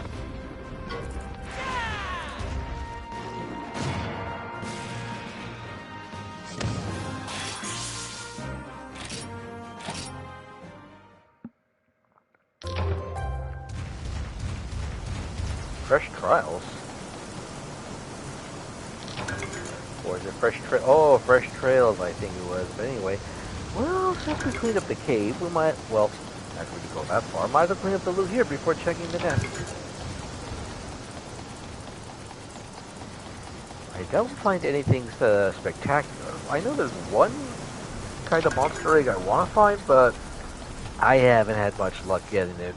Fresh trials? Or is it fresh trail? Oh, fresh trails, I think it was. But anyway, well, since we cleaned up the cave, we might, well, after we go that far, might as well clean up the loot here before checking the nest. I don't find anything spectacular. I know there's one kind of monster egg I want to find, but I haven't had much luck getting it.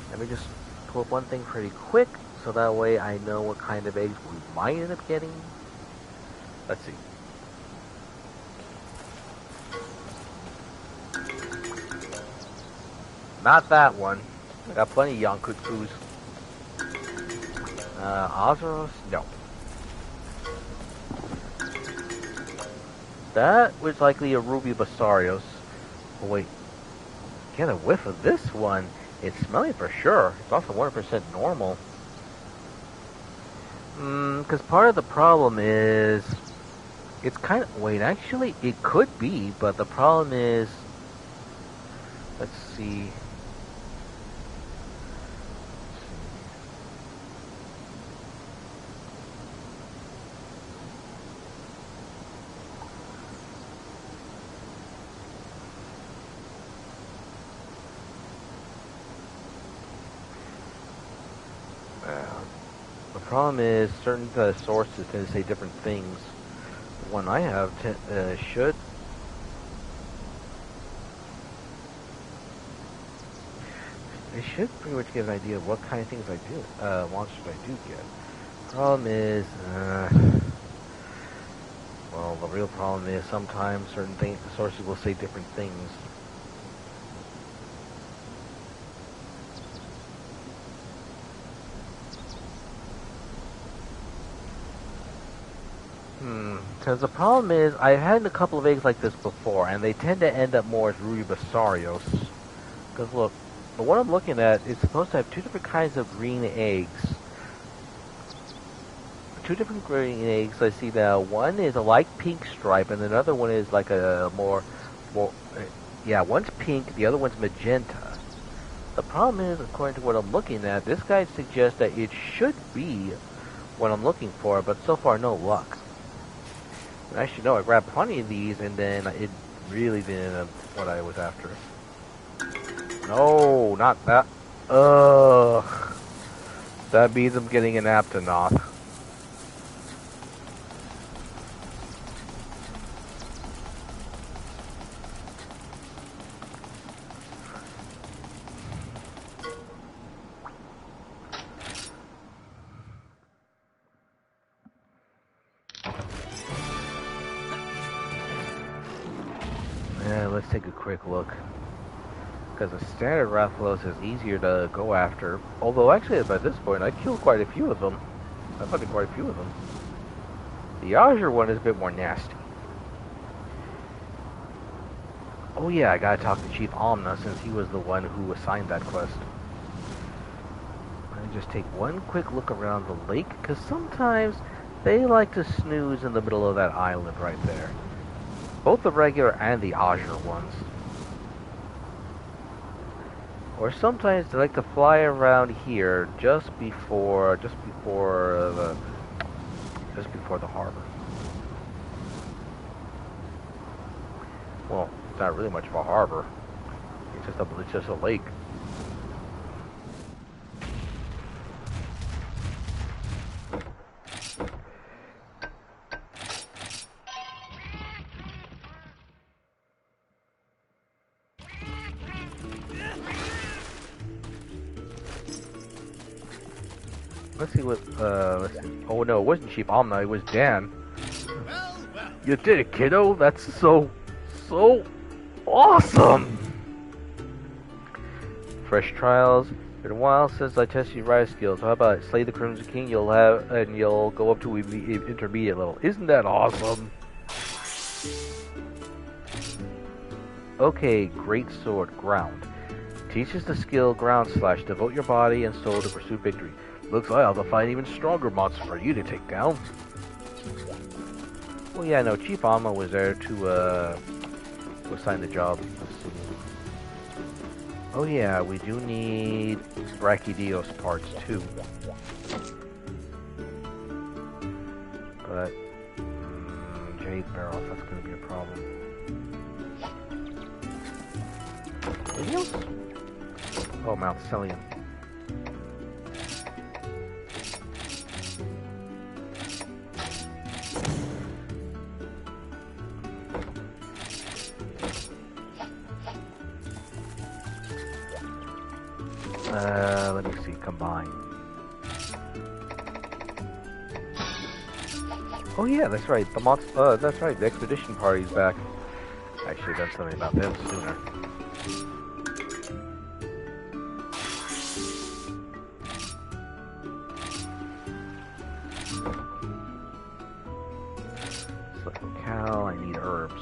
Let me just pull up one thing pretty quick, so that way I know what kind of eggs we might end up getting. Let's see. Not that one. I got plenty of Yonkutsus. Ozeros? No. That was likely a Ruby Basarios. Oh wait. Get a whiff of this one. It's smelling for sure. It's also 100% normal. Because part of the problem is... It's kind of... Wait, actually, it could be, but the problem is... Let's see... problem is certain sources tend to say different things. The one I have should. It should pretty much give an idea of what kind of things I do, monsters I do get. Problem is, well, the real problem is sometimes certain sources will say different things. Because the problem is, I've had a couple of eggs like this before, and they tend to end up more as Rubisarios. Because look, the one I'm looking at is supposed to have two different kinds of green eggs. Two different green eggs I see now. One is a light pink stripe, and another one is like a more, yeah, one's pink, the other one's magenta. The problem is, according to what I'm looking at, this guide suggests that it should be what I'm looking for, but so far no luck. And actually, no, I grabbed plenty of these, and then it really didn't end up what I was after. No, not that. Ugh. That means I'm getting an Aptonoth. Let's take a quick look. Because the standard Rathalos is easier to go after. Although, actually, by this point, I killed quite a few of them. I've hunted quite a few of them. The Azure one is a bit more nasty. Oh yeah, I gotta talk to Chief Omna since he was the one who assigned that quest. Let me just take one quick look around the lake, because sometimes they like to snooze in the middle of that island right there. Both the regular and the Azure ones. Or sometimes they like to fly around here just before the harbor. Well, it's not really much of a harbor. It's just a lake. Let's see what, let's see. Oh no, it wasn't Chief Omna, it was Dan. Well. You did it, kiddo! That's so awesome! Fresh trials. Been a while since I tested your rider skills. How about it? Slay the Crimson King, you'll go up to intermediate level. Isn't that awesome? Okay, Great Sword, Ground. Teaches the skill Ground Slash. Devote your body and soul to pursue victory. Looks like I'll have to find even stronger monster for you to take down. Well, yeah, no, Chief Alma was there to assign the job. Oh yeah, we do need Brachydios parts too. But Jade barrels, that's going to be a problem. Anything else? Oh, Mount Celian. Let me see, combine. Oh yeah, that's right, that's right, the expedition party's back. I should have done something about them sooner. Select locale, I need herbs.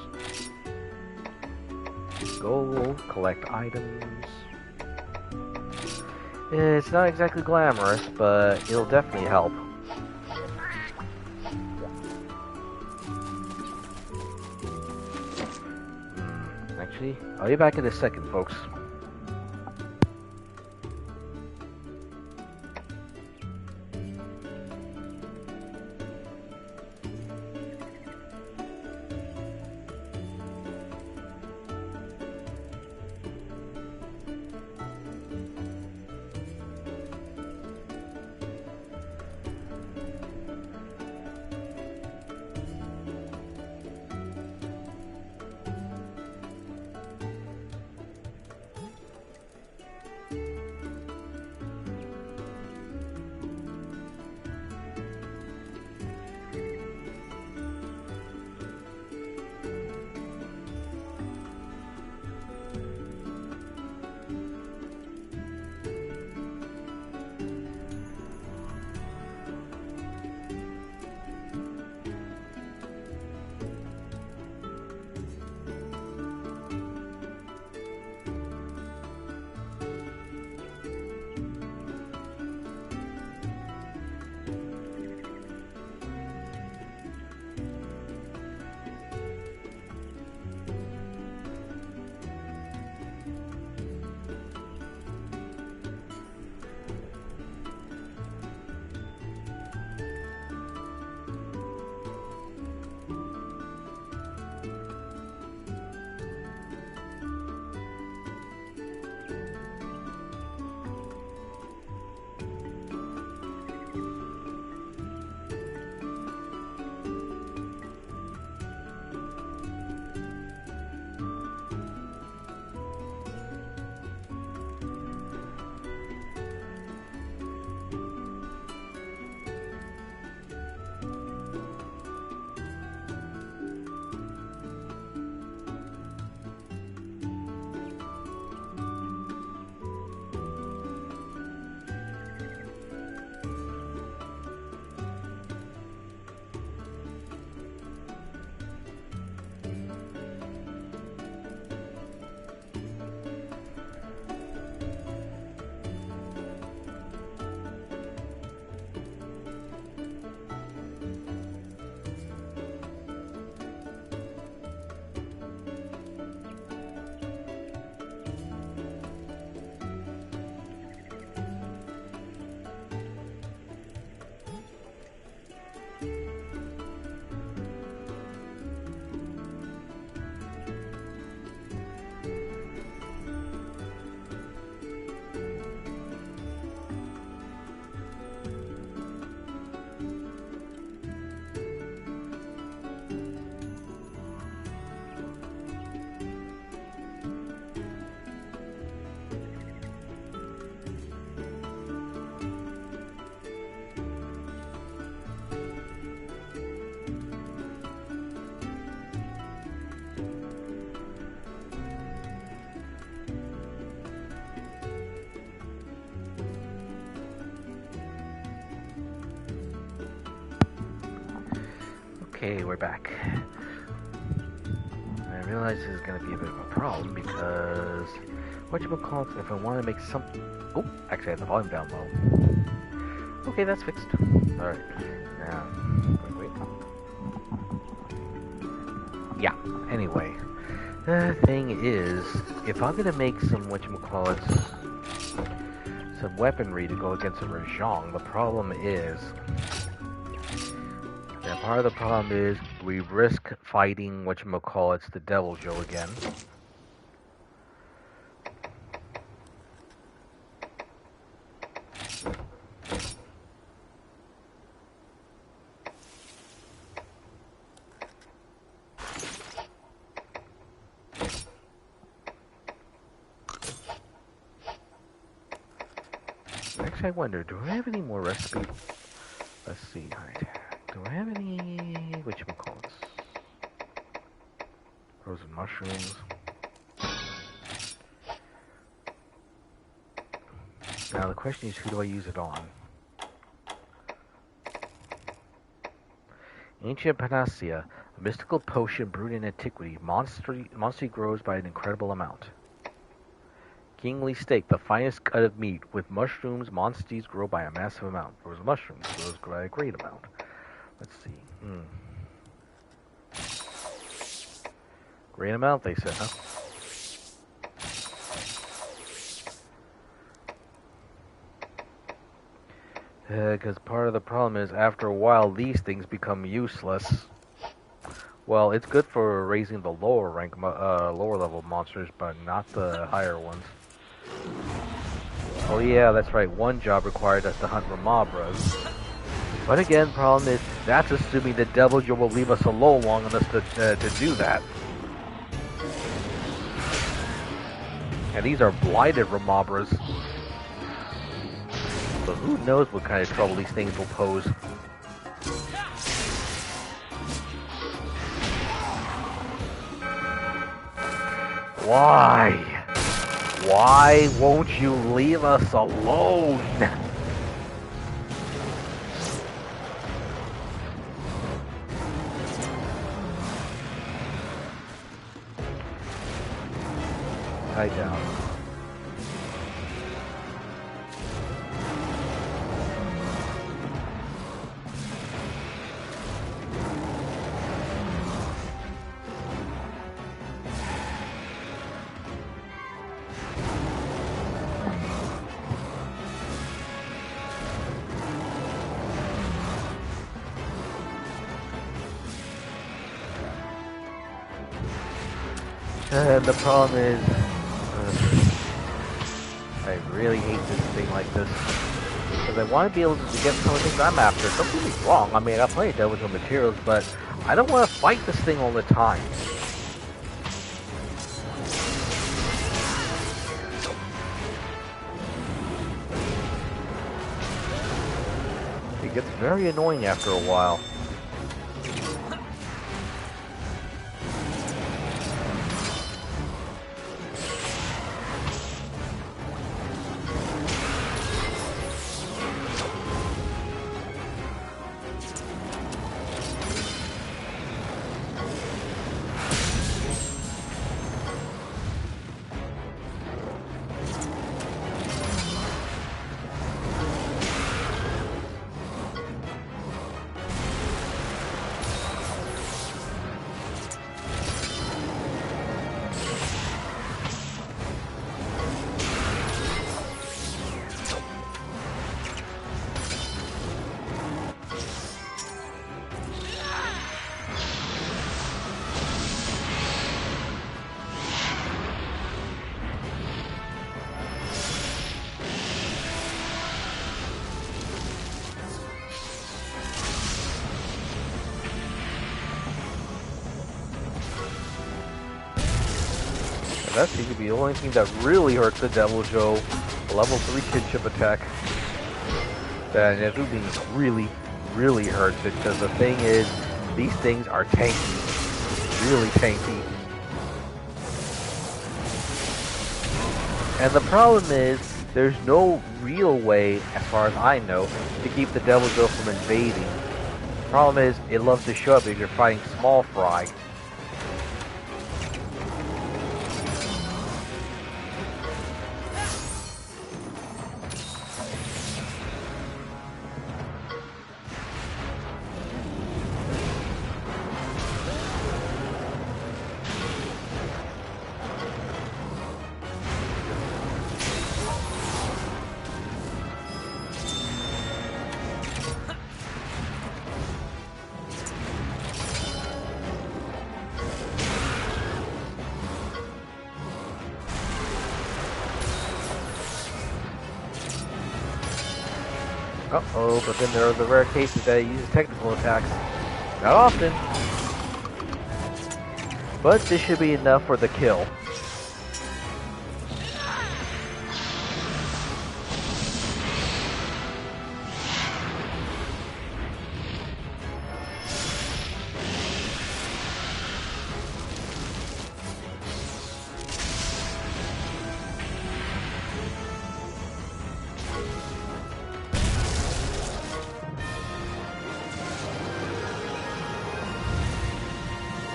Gold, collect items. It's not exactly glamorous, but it'll definitely help. Actually, I'll be back in a second, folks. Okay, we're back. I realize this is going to be a bit of a problem because whatchamacallit, if I want to make some... Oh, actually I have the volume down low. Okay, that's fixed. Alright, now... Wait. Yeah, anyway. The thing is, if I'm going to make some whatchamacallit, some weaponry to go against a Rajang, the problem is... And part of the problem is we risk fighting whatchamacallit, the Devil Joe again. Actually, I wonder, do I have any more recipes? Let's see. Do I have any whatchamacallit? Frozen mushrooms. Now the question is, who do I use it on? Ancient Panacea, a mystical potion brewed in antiquity. Monster grows by an incredible amount. Kingly steak, the finest cut of meat. With mushrooms, monsters grow by a massive amount. Frozen mushrooms grows by a great amount. Let's see. Great amount, they said, huh? Because part of the problem is, after a while, these things become useless. Well, it's good for raising the lower level monsters, but not the higher ones. Oh yeah, that's right. One job required us to hunt Ramabras. But again, problem is, that's assuming the Devil Joe will leave us alone long enough to do that. And these are blighted Ramabras. So who knows what kind of trouble these things will pose. Why? Why won't you leave us alone? Tie down. The problem is, I really hate this thing like this, because I want to be able to get some of the things I'm after. Don't get me wrong, I mean, I got plenty of Devil Joe materials, but I don't want to fight this thing all the time. It gets very annoying after a while. That seems to be the only thing that really hurts the Devil Joe. Level 3 kinship attack. That Navirou really, really hurts it, because the thing is, these things are tanky. Really tanky. And the problem is, there's no real way, as far as I know, to keep the Devil Joe from invading problem is, it loves to show up if you're fighting small fry. Uh-oh, but then there are the rare cases that it uses technical attacks. Not often. But this should be enough for the kill.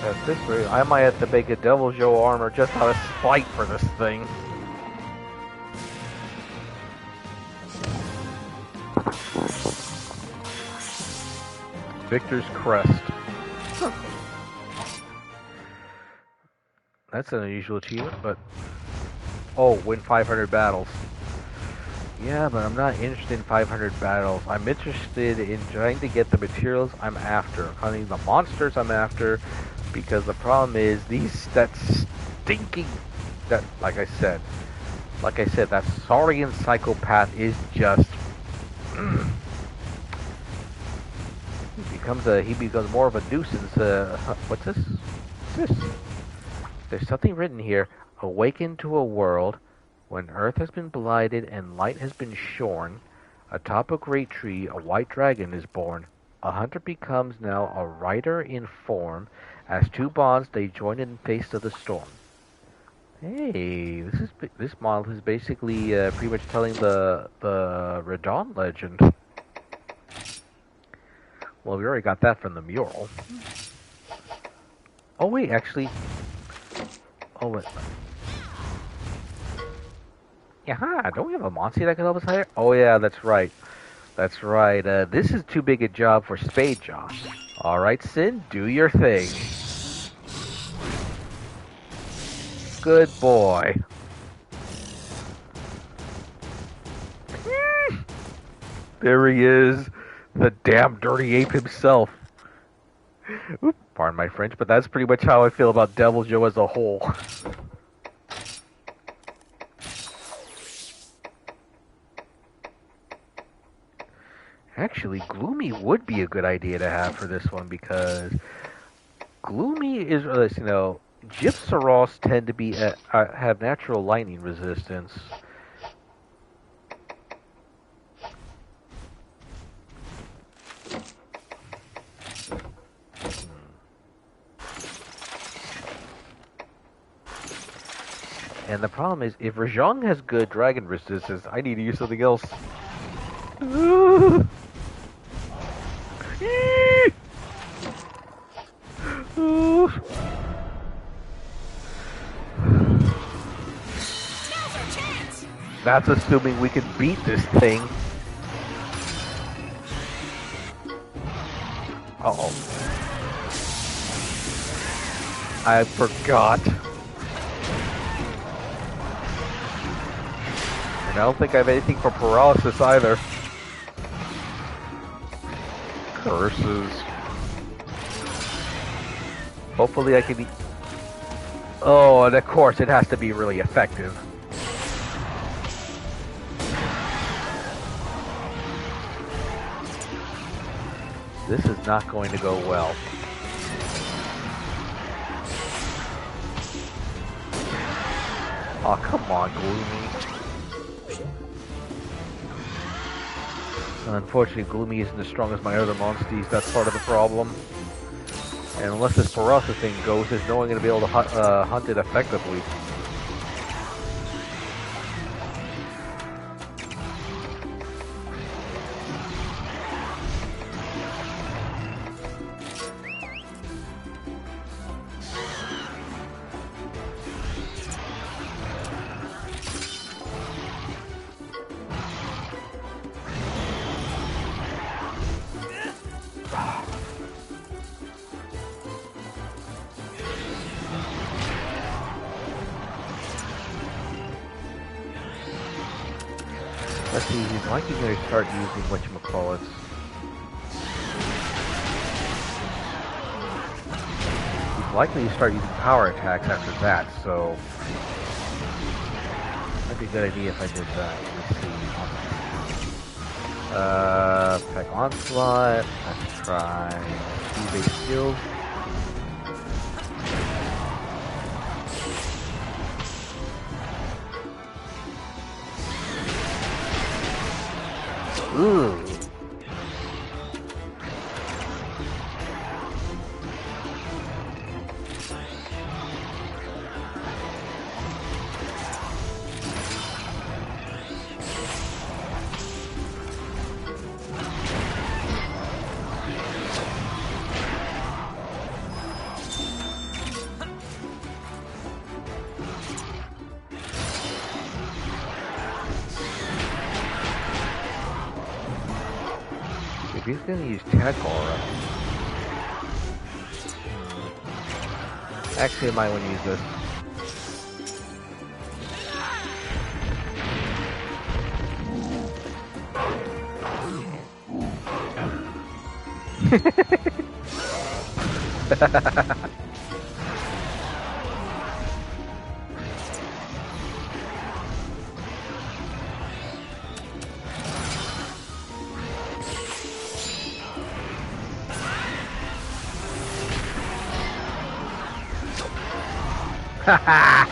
At this rate, I might have to make a Devil Joe armor just out of spite for this thing. Victor's Crest. Huh. That's an unusual achievement, but... Oh, win 500 battles. Yeah, but I'm not interested in 500 battles. I'm interested in trying to get the materials I'm after. Hunting the monsters I'm after. Because the problem is that stinking, like I said, that Saurian psychopath is just he becomes more of a nuisance. What's this? What's this? There's something written here. Awaken to a world when earth has been blighted and light has been shorn. Atop a great tree, a white dragon is born. A hunter becomes now a rider in form. As two bonds, they join in face of the storm. Hey, this model is basically pretty much telling the Radon legend. Well, we already got that from the mural. Oh wait, actually. Oh wait. Yeah, don't we have a monster that can help us higher? Oh yeah, that's right. That's right. This is too big a job for Spade Jaw. All right, Sin, do your thing. Good boy. There he is. The damn dirty ape himself. Oop, pardon my French, but that's pretty much how I feel about Devil Joe as a whole. Actually, Gloomy would be a good idea to have for this one because Gloomy is, you know, Gypsaros tend to be have natural lightning resistance. And the problem is, if Rajang has good dragon resistance, I need to use something else. That's assuming we can beat this thing. Uh-oh. I forgot. And I don't think I have anything for paralysis either. Curses. Hopefully I can be... Oh, and of course it has to be really effective. This is not going to go well. Oh, come on, Gloomy. Unfortunately, Gloomy isn't as strong as my other monsters. That's part of the problem. And unless this Barasa thing goes, there's no one going to be able to hunt it effectively. Let's see, he's likely going to start using whatchamacallits. He's likely to start using power attacks after that, so that'd be a good idea if I did that. Let's see. Attack onslaught. Let's try speed-based skills. Ooh. If he's gonna use tech aura, actually I might want to use this. Haha!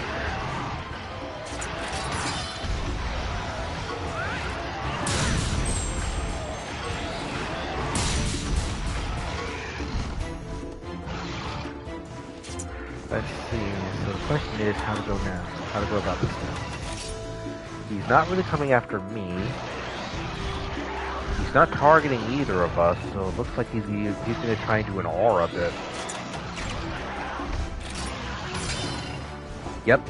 Let's see, so the question is how to go now. How to go about this now. He's not really coming after me. He's not targeting either of us, so it looks like he's going to try and do an aura bit. Yep.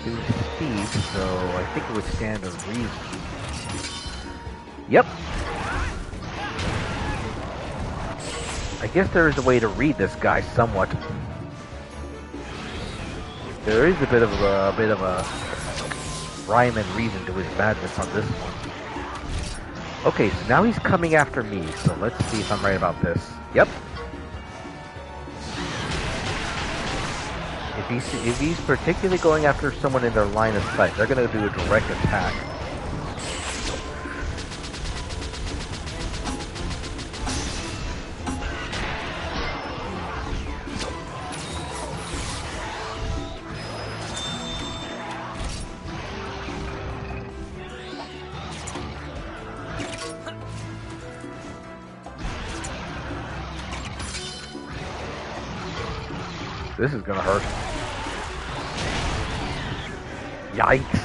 Doing speed, so I think it would stand to reason. Yep. I guess there is a way to read this guy somewhat. There is a bit of a rhyme and reason to his madness on this one. Okay, so now he's coming after me, so let's see if I'm right about this. Yep. If he's particularly going after someone in their line of sight, they're going to do a direct attack. This is gonna hurt. Yikes.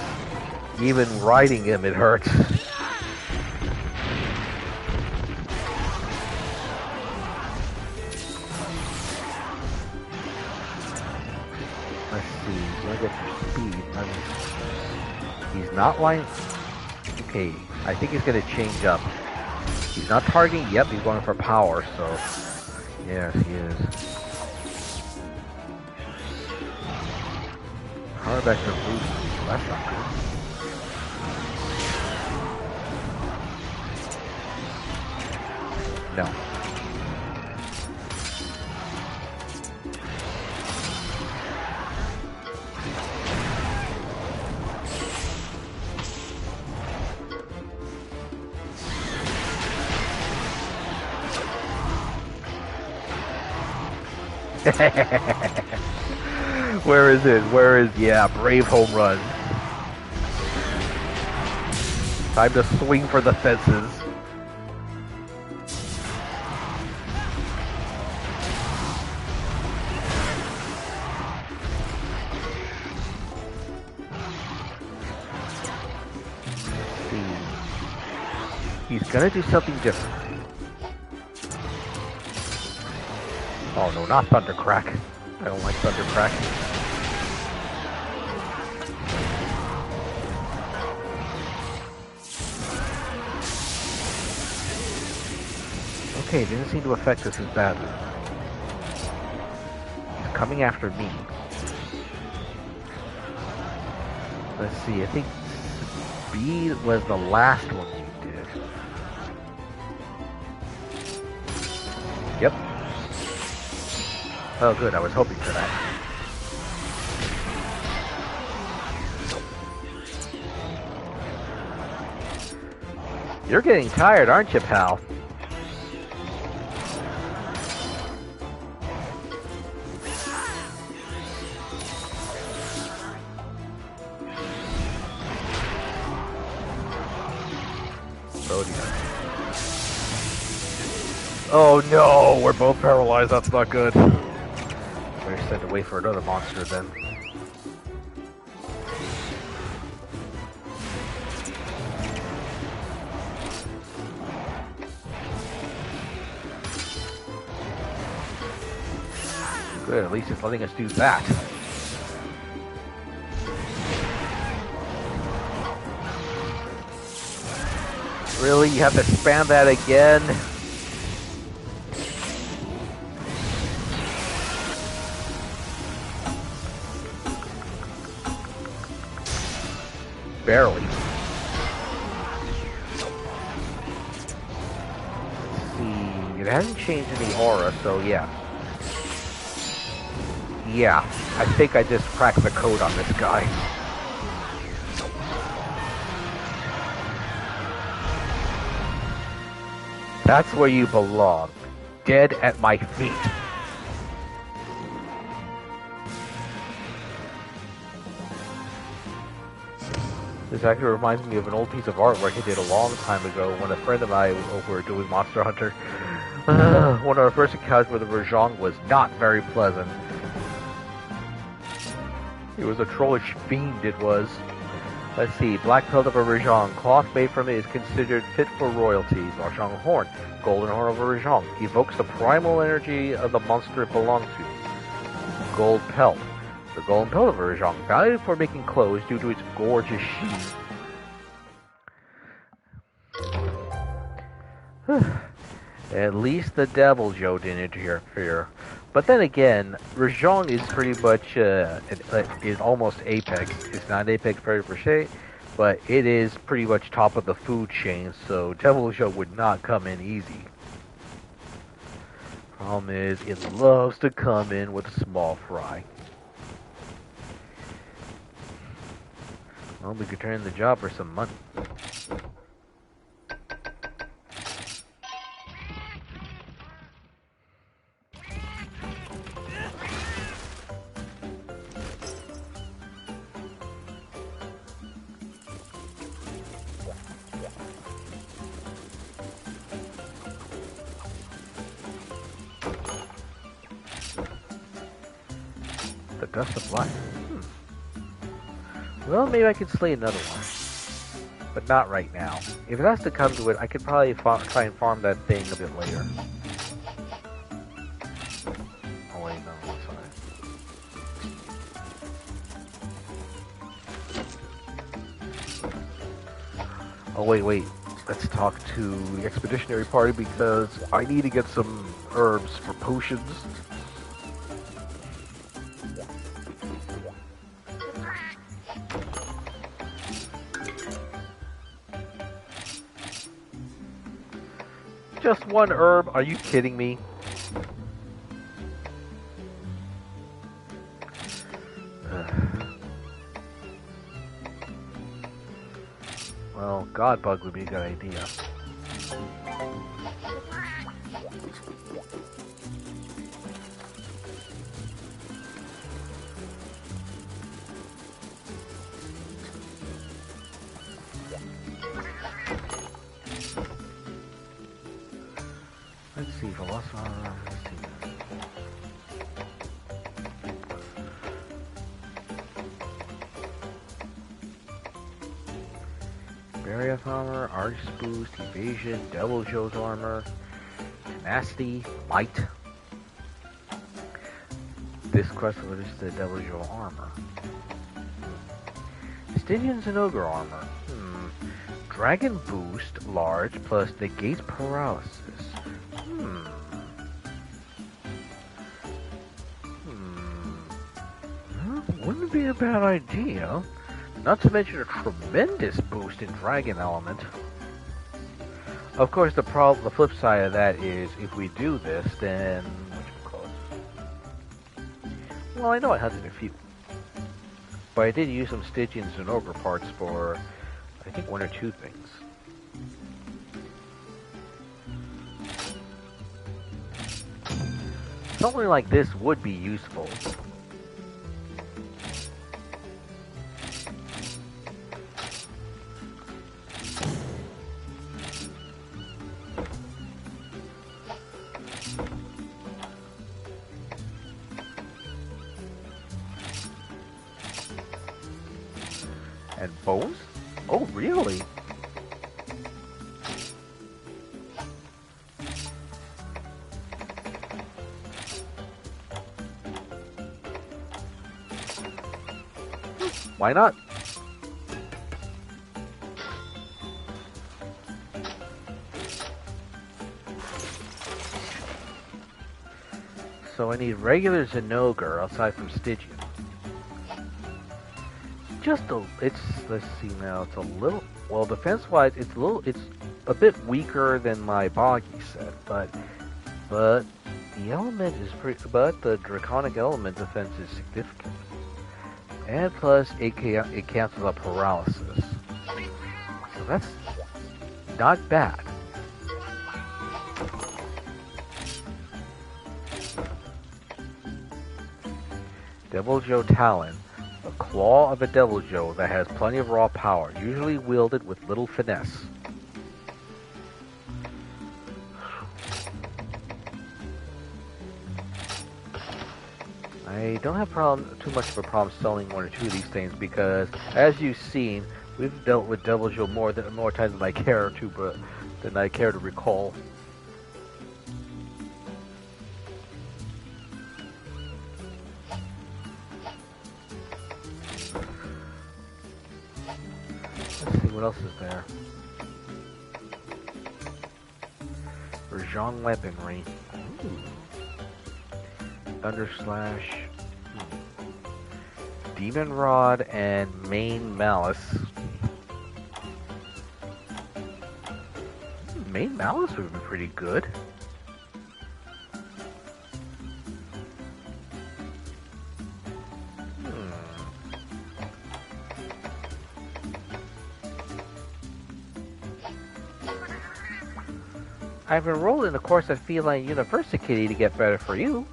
Even riding him, it hurts. Let's see, he's gonna get your speed. He's not lying. Okay, I think he's gonna change up. He's not targeting, yep, he's going for power, so yes, he is. Power back to boost, so that's not good. No. Where is it? Where is... Yeah, brave home run. Time to swing for the fences. Let's see. He's gonna do something different. Oh no, not Thundercrack. I don't like Thundercrack. Okay, it didn't seem to affect us as badly. He's coming after me. Let's see, I think B was the last one you did. Yep. Oh good, I was hoping for that. You're getting tired, aren't you, pal? Oh no, we're both paralyzed, that's not good. We're sent to wait for another monster then. Good, at least it's letting us do that. Really? You have to spam that again? Barely. Let's see. It hasn't changed any aura, so yeah. Yeah, I think I just cracked the code on this guy. That's where you belong. Dead at my feet. This actually reminds me of an old piece of artwork I did a long time ago when a friend and I were doing Monster Hunter. One of our first encounters with the Rajang was not very pleasant. It was a trollish fiend, it was. Let's see, black pelt of a Rajang. Cloth made from it is considered fit for royalty. Rajang horn. Golden horn of a Rajang. Evokes the primal energy of the monster it belongs to. Gold pelt. The golden pelt of a Rajang, valued for making clothes due to its gorgeous sheen. At least the Devil Joe didn't interfere. But then again, Rajang is pretty much is almost apex. It's not apex predator per se, but it is pretty much top of the food chain. So Devil Joe would not come in easy. Problem is, it loves to come in with a small fry. Well, we could turn in the job for some money. The Dust of Life. Well, maybe I could slay another one. But not right now. If it has to come to it, I could probably try and farm that thing a bit later. Oh wait, no, sorry. Oh wait. Let's talk to the expeditionary party because I need to get some herbs for potions. Just one herb? Are you kidding me? Well, God Bug would be a good idea. Let's see, Velociraptor. Barrier armor, artist boost, evasion, Devil Joe's armor, tenacity, might. This quest is the Devil Joe armor. Stygians and Ogre armor. Dragon boost, large, plus negates paralysis. be a bad idea. Not to mention a tremendous boost in dragon element. Of course, the flip side of that is, if we do this, then well, I know I hunted a few, but I did use some Stygians and ogre parts for, I think, one or two things. Something like this would be useful. And bones? Oh, really? Why not? So I need regular Zinogre aside from Stygian. Let's see now, it's a little, well, defense-wise, it's a bit weaker than my boggy set, but the element is but the draconic element defense is significant. And plus, it cancels out paralysis. So that's not bad. Devil Joe Talon. The claw of a Devil Joe that has plenty of raw power, usually wielded with little finesse. I don't have too much of a problem selling one or two of these things because, as you've seen, we've dealt with Devil Joe more times than I care to recall. What else is there? Rajan weaponry. Ooh. Thunder Slash. Demon Rod and Main Malice. Main Malice would be pretty good. I've enrolled in a course at Feline University to get better for you.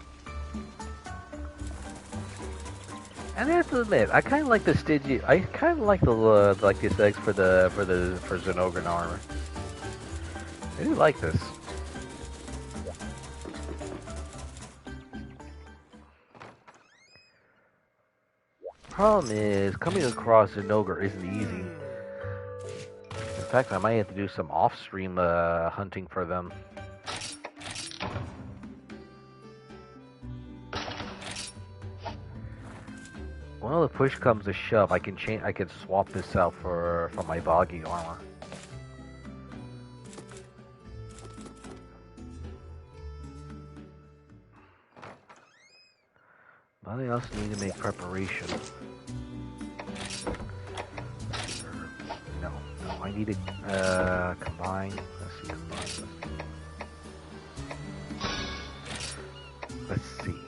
And I have to admit, I kind of like the Stygian. I kind of like these eggs for Zinogre armor. I do like this. Problem is, coming across Zinogre isn't easy. In fact, I might have to do some off-stream hunting for them. Well, if push comes to shove, I can swap this out for my boggy armor. But I also need to make preparation. I need to combine. Let's see, combine this. Let's see.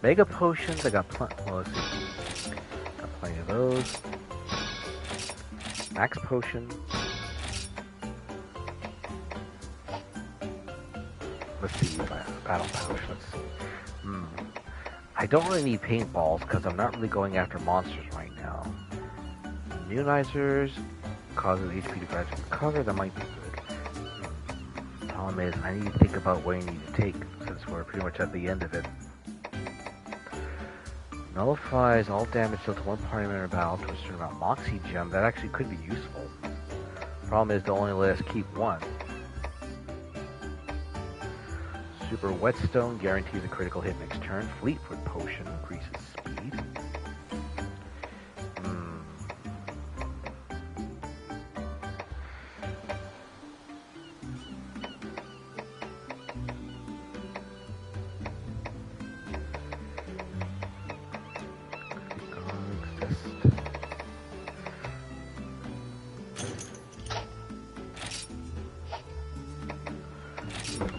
Mega potions. I got well, let's see. Got plenty of those. Max potion. Let's see. Battle pouch. Let's see. I don't really need paintballs because I'm not really going after monsters right now. Immunizers causes HP to gradually recover. That might be good. Problem is, I need to think about what I need to take since we're pretty much at the end of it. Nullifies all damage dealt to one party member battle to a certain amount. Moxie gem. That actually could be useful. Problem is, they'll only let us keep one. Super Whetstone guarantees a critical hit next turn. Fleetfoot Potion increases speed.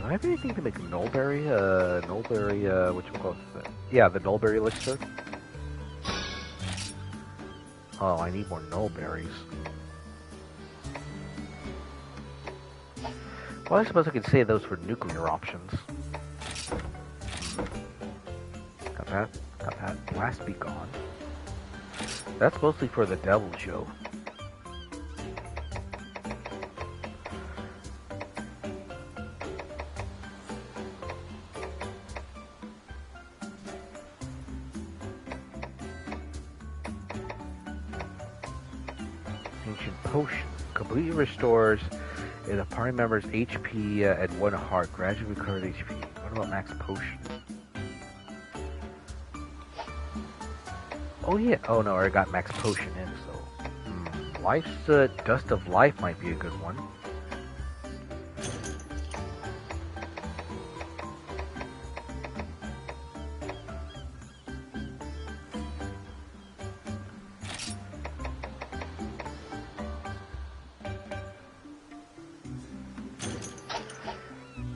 I have anything to make Nullberry, whatchamacallit? Yeah, the Nullberry elixir. Oh, I need more Nullberries. Well, I suppose I could save those for nuclear options. Got that. Blast be gone. That's mostly for the devil show. Ancient potion completely restores the party member's HP at 1 heart. Gradually recovers HP. What about max potion? Oh yeah. Oh no, I got max potion in. So, life's dust of life might be a good one.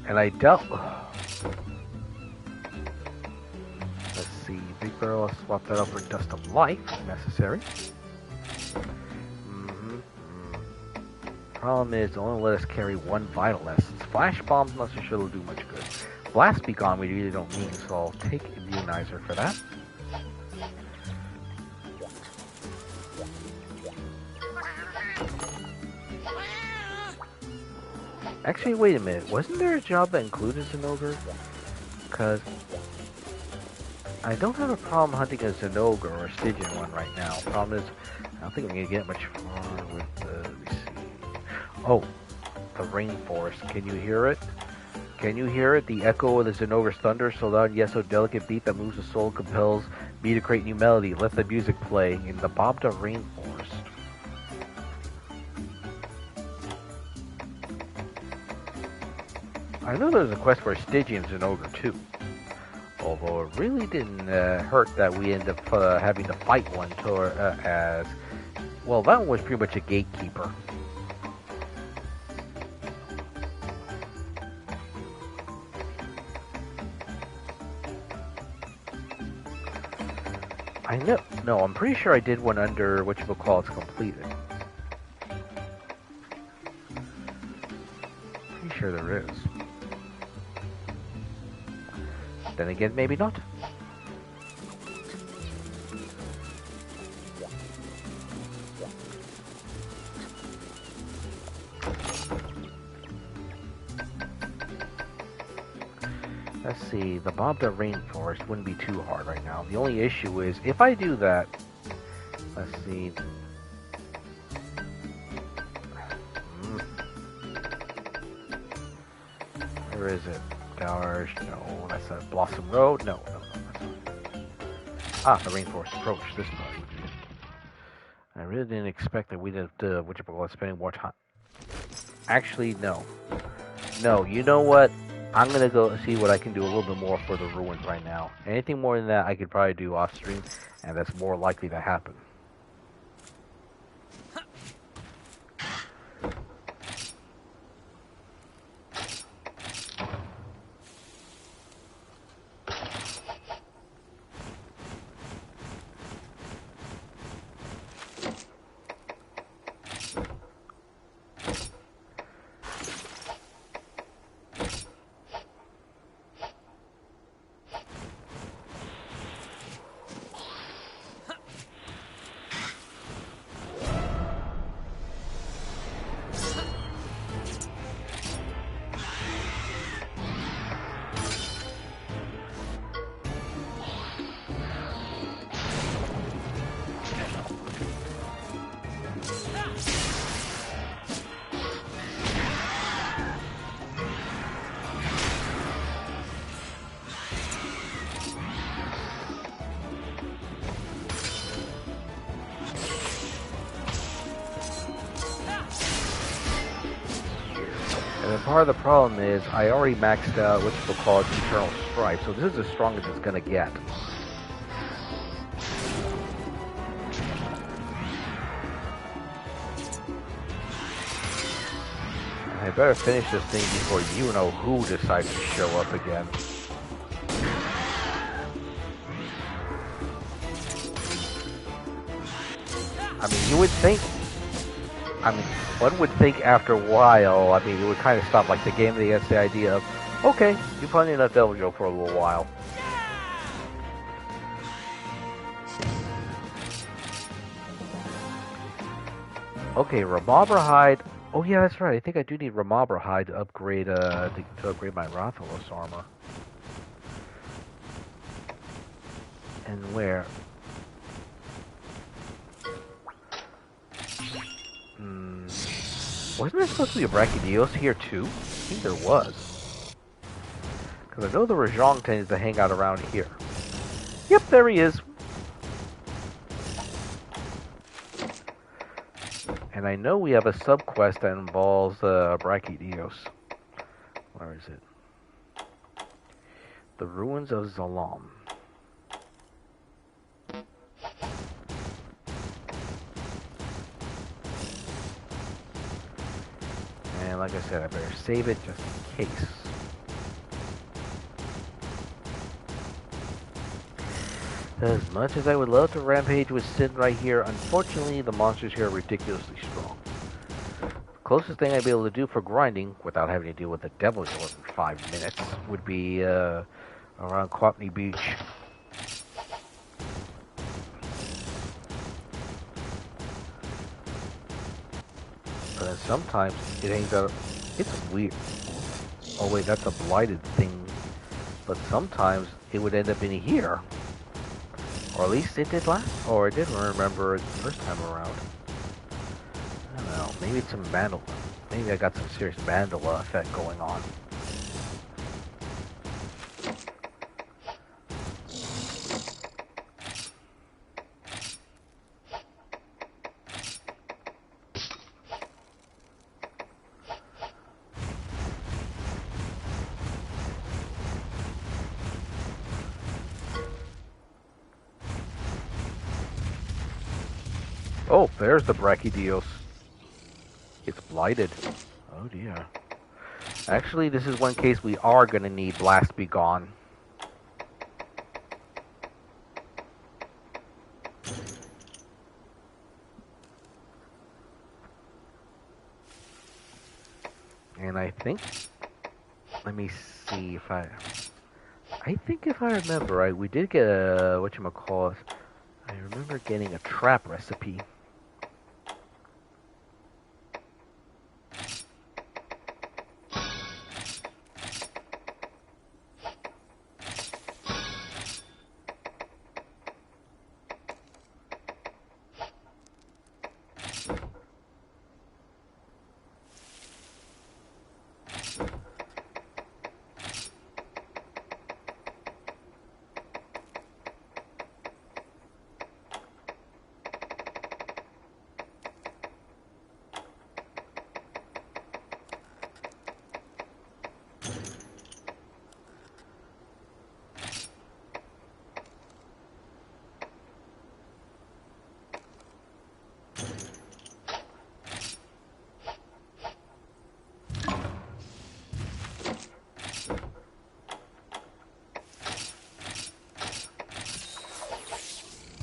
And I doubt. Let's see, big barrel. I'll swap that out for dust of life if necessary. Problem is, it'll only let us carry 1 vital essence. Flash bombs, not so sure they'll do much good. Blast be gone, we really don't need, so I'll take immunizer for that. Actually, wait a minute. Wasn't there a job that included Zinogre? Because I don't have a problem hunting a Zinogre or a Stygian one right now. Problem is, I don't think I'm going to get much far with the... Let me see. Oh, the rainforest. Can you hear it? Can you hear it? The echo of the Zinogre's thunder, so loud yet so delicate beat that moves the soul, compels me to create new melody. Let the music play in the Bobda rainforest. I know there was a quest for a Stygian Zinogre too. Although it really didn't hurt that we ended up having to fight one as... Well, that one was pretty much a gatekeeper. I know. No, I'm pretty sure I did one under whatchamacallit's completed. Pretty sure there is. Then again, maybe not. Let's see, the Bobda rainforest wouldn't be too hard right now. The only issue is, if I do that, let's see. Where is it? Towers, no, that's a Blossom Road, no, that's not. Ah, the rainforest approach, this part. I really didn't expect that we'd have to, spending more time. Actually, no. No, you know what? I'm gonna go see what I can do a little bit more for the ruins right now. Anything more than that, I could probably do off stream, and that's more likely to happen. Part of the problem is I already maxed out Eternal Strife, so this is as strong as it's gonna get. I I better finish this thing before you know who decides to show up again. I mean, you would think... I mean, one would think after a while, I mean, it would kind of stop, like the game that gets the idea of, okay, you're playing enough Devil Joe for a little while. Okay, Ramabra Hide. Oh yeah, that's right. I think I do need Ramabra Hide to upgrade to upgrade my Rathalos armor. And where? Wasn't there supposed to be a Brachydios here too? I think there was. Because I know the Rajong tends to hang out around here. Yep, there he is. And I know we have a sub-quest that involves Brachydios. Where is it? The Ruins of Zalam. And like I said, I better save it just in case. As much as I would love to rampage with Sin right here, unfortunately the monsters here are ridiculously strong. The closest thing I'd be able to do for grinding, without having to deal with the Devil Joe every 5 minutes, would be around Quapney Beach. But then sometimes it hangs out. It's weird. Oh wait, that's a blighted thing. But sometimes it would end up in here. Or at least it did last. Or I didn't remember it the first time around. I don't know. Maybe it's some Mandala. Maybe I got some serious Mandala effect going on. Oh, there's the Brachydios. It's blighted. Oh dear. Actually, this is one case we are going to need Blast Be Gone. And I think... Let me see if I think if I remember right, we did get a... whatchamacallit. I remember getting a trap recipe.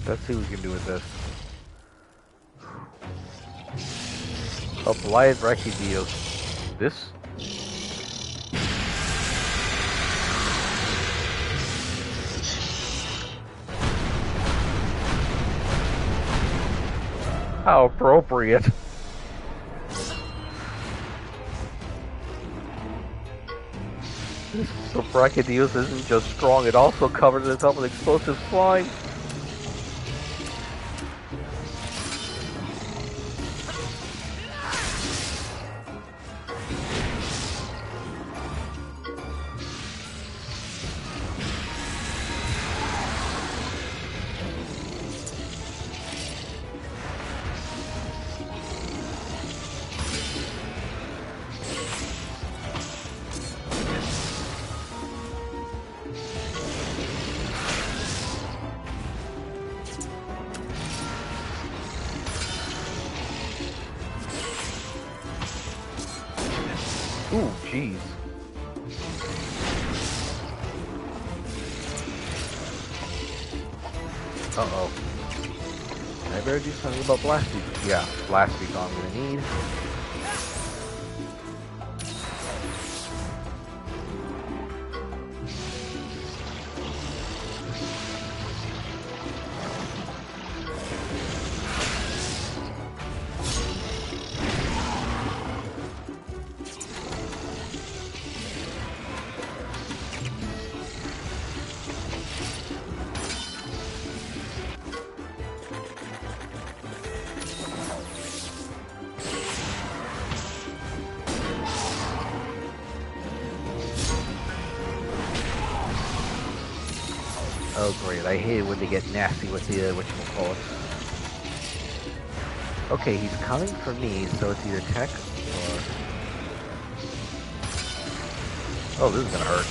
Let's see what we can do with this. A blighted Brachydios. This? How appropriate. This Brachydios isn't just strong, it also covers itself with explosive slime. Ooh, jeez. Uh-oh. I better do something about blast beak. Yeah, blast beak I'm gonna need. Oh great, I hate it when they get nasty with the whatchamacallit. Okay, he's coming for me, so it's either tech or... Oh, this is gonna hurt.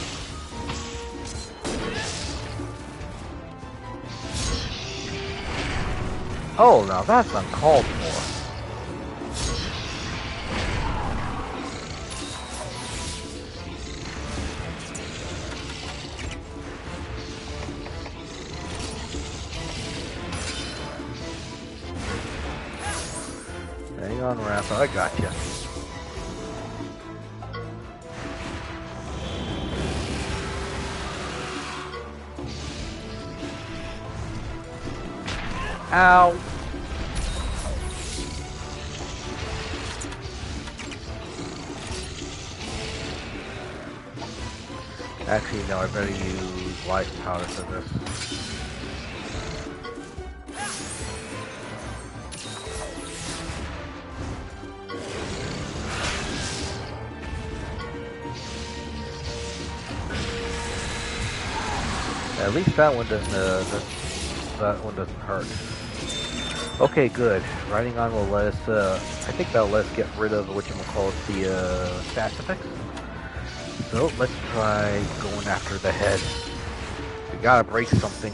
Oh, now that's uncalled for. Hang on, Ratha, I gotcha. Ow! Actually, no, I better use life powder for this. At least that one doesn't. That one doesn't hurt. Okay, good. Riding on will let us. I think that'll let us get rid of whatchamacallit, the stats effects. So let's try going after the head. We gotta break something.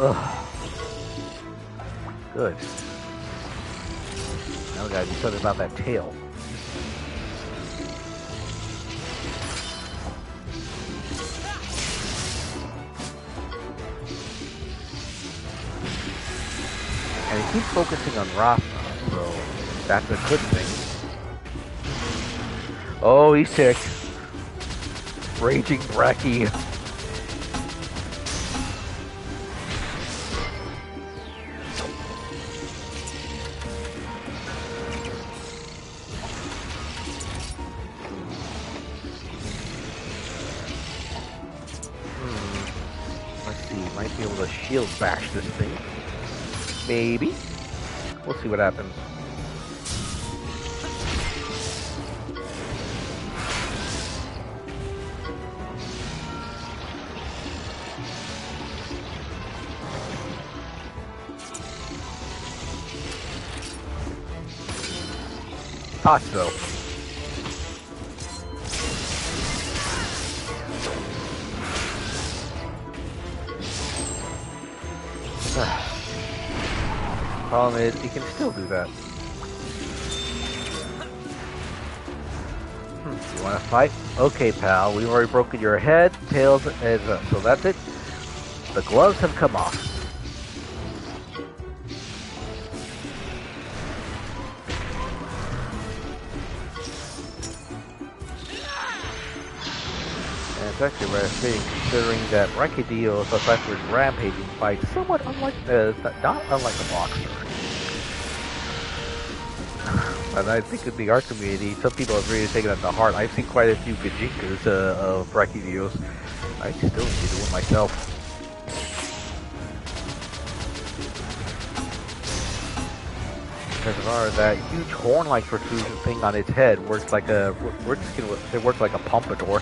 Ugh. Good. Now we gotta do something about that tail. And he keeps focusing on Ratha, so that's a good thing. Oh, he's sick. Raging Bracky. Might be able to shield bash this thing. Maybe. We'll see what happens. Thought so. Problem is, he can still do that. You want to fight? Okay, pal. We've already broken your head, tails, and so that's it. The gloves have come off. And it's actually rather fitting, considering that Rakidio, aside from his rampaging fight, somewhat unlike not unlike a boxer. And I think in the art community, some people have really taken it to heart. I've seen quite a few Gajinkas of Rakidios. I still need to do it myself. Because of our, that huge horn-like protrusion thing on its head works like a it works like a pompadour.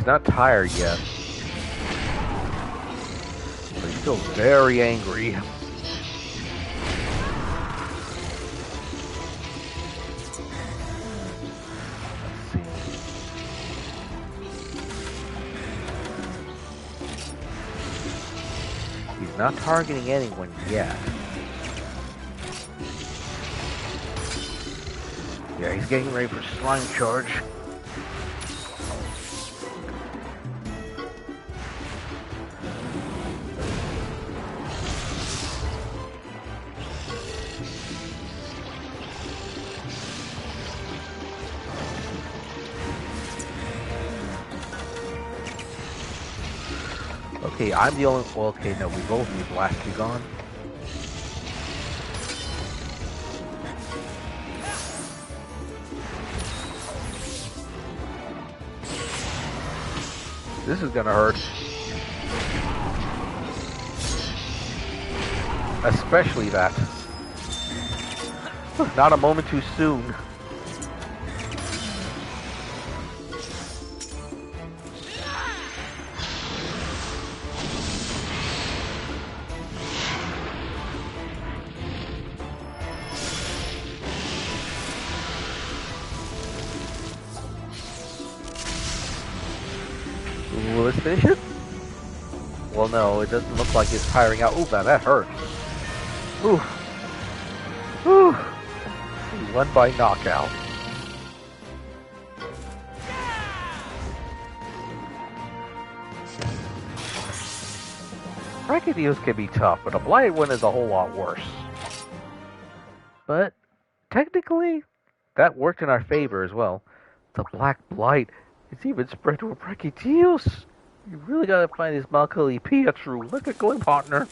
He's not tired yet. But he's still very angry. He's not targeting anyone yet. Yeah, he's getting ready for slime charge. Okay, I'm the only... Well, okay, no, we both need Blast to be gone. This is gonna hurt. Especially that. Not a moment too soon. Let's finish it? Well, no, it doesn't look like it's tiring out. Ooh, man, that hurt. Ooh. Ooh. He won by knockout. Brachydios can be tough, but a blighted one is a whole lot worse. But, technically, that worked in our favor as well. The Black Blight. It's even spread to a Brachydios. You really gotta find this Maliki Pietru. Look at going, partner.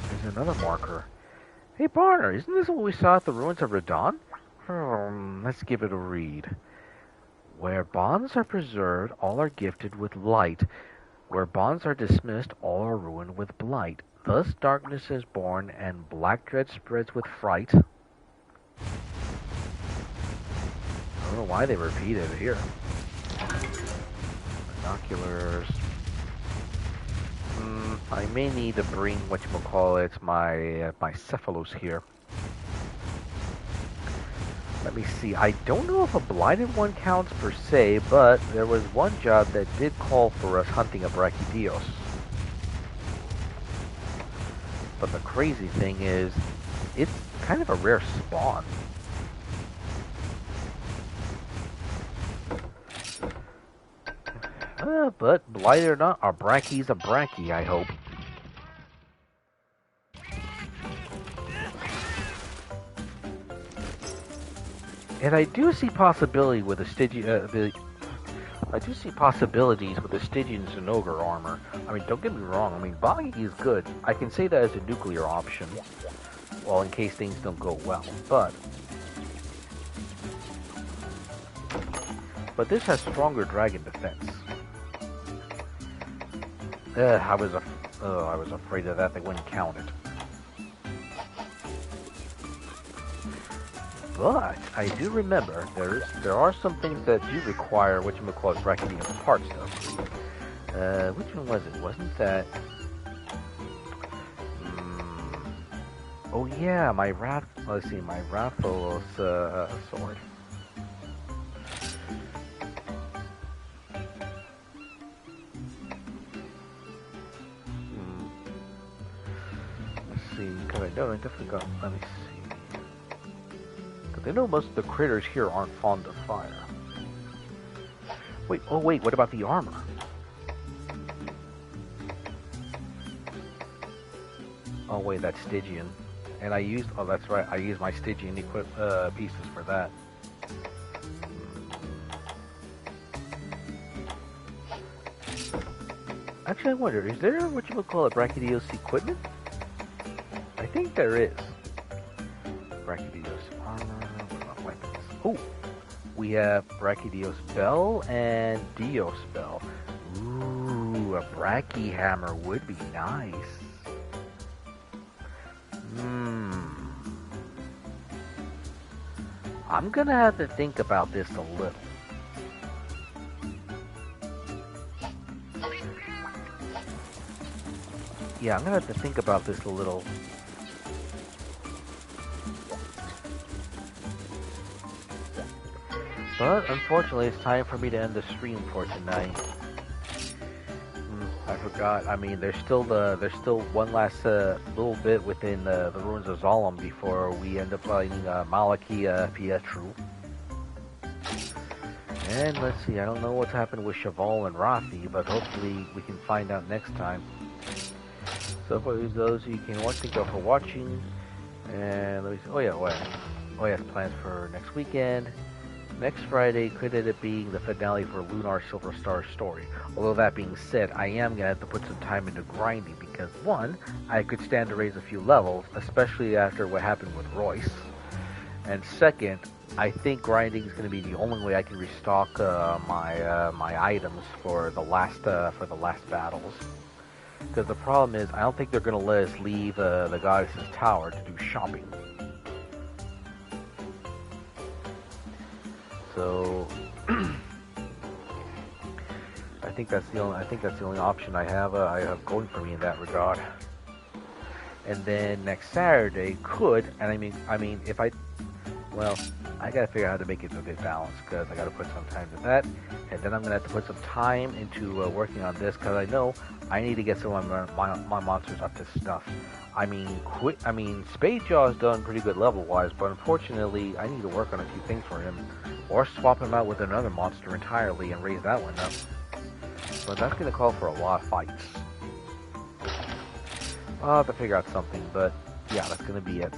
There's another marker. Hey, partner, isn't this what we saw at the Ruins of Zalam? Let's give it a read. Where bonds are preserved, all are gifted with light. Where bonds are dismissed, all are ruined with blight. Thus darkness is born, and black dread spreads with fright. I don't know why they repeated it here. Binoculars. I may need to bring whatchamacallit, my cephalos here. Let me see. I don't know if a blighted one counts per se, but there was one job that did call for us hunting a Brachydios. But the crazy thing is, it's kind of a rare spawn. But blighted or not, our Brachy's a Brachy, I hope. And I do see possibility with the Stygian, I do see possibilities with the Stygian Zinogre armor. I mean, don't get me wrong. I mean, Boggy is good. I can say that as a nuclear option. Well, in case things don't go well. But this has stronger dragon defense. I was afraid of that. They wouldn't count it. But I do remember there are some things that do require whatchamacallit Brachydios parts though. Which one was it? Wasn't that? Oh yeah, my let's see, my Rathian sword. Let's see, because I definitely got. Let me see. I know most of the critters here aren't fond of fire. Wait, oh wait, what about the armor? Oh wait, that's Stygian. And I used, oh that's right, I used my Stygian pieces for that. Actually, I wonder, is there whatchamacallit Brachydios equipment? I think there is. Brachydios armor. Oh, we have Brachydios Bell and Dios Bell. Ooh, a Brachy hammer would be nice. I'm gonna have to think about this a little. Yeah, I'm gonna have to think about this a little. But unfortunately, it's time for me to end the stream for tonight. I forgot. I mean, there's still one last little bit within the Ruins of Zalam before we end up finding Maliki Pietru. And let's see. I don't know what's happened with Cheval and Rathi, but hopefully we can find out next time. So for those of you can watch, thank you for watching. And let me see. Oh yeah, plans for next weekend. Next Friday could end up being the finale for Lunar Silver Star story. Although that being said, I am going to have to put some time into grinding because, one, I could stand to raise a few levels, especially after what happened with Royce. And second, I think grinding is going to be the only way I can restock my items for the last battles. Because the problem is, I don't think they're going to let us leave the Goddess's Tower to do shopping. So I think that's the only option I have going for me in that regard. And then next Saturday I gotta figure out how to make it a bit balanced because I gotta put some time to that, and then I'm gonna have to put some time into working on this because I know I need to get some of my monsters up to snuff. I mean, Spadejaw's done pretty good level-wise, but unfortunately, I need to work on a few things for him, or swap him out with another monster entirely and raise that one up. But that's gonna call for a lot of fights. I'll have to figure out something, but yeah, that's gonna be it.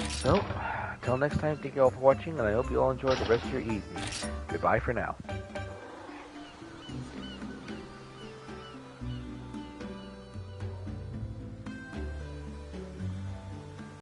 So, until next time, thank you all for watching, and I hope you all enjoy the rest of your evening. Goodbye for now.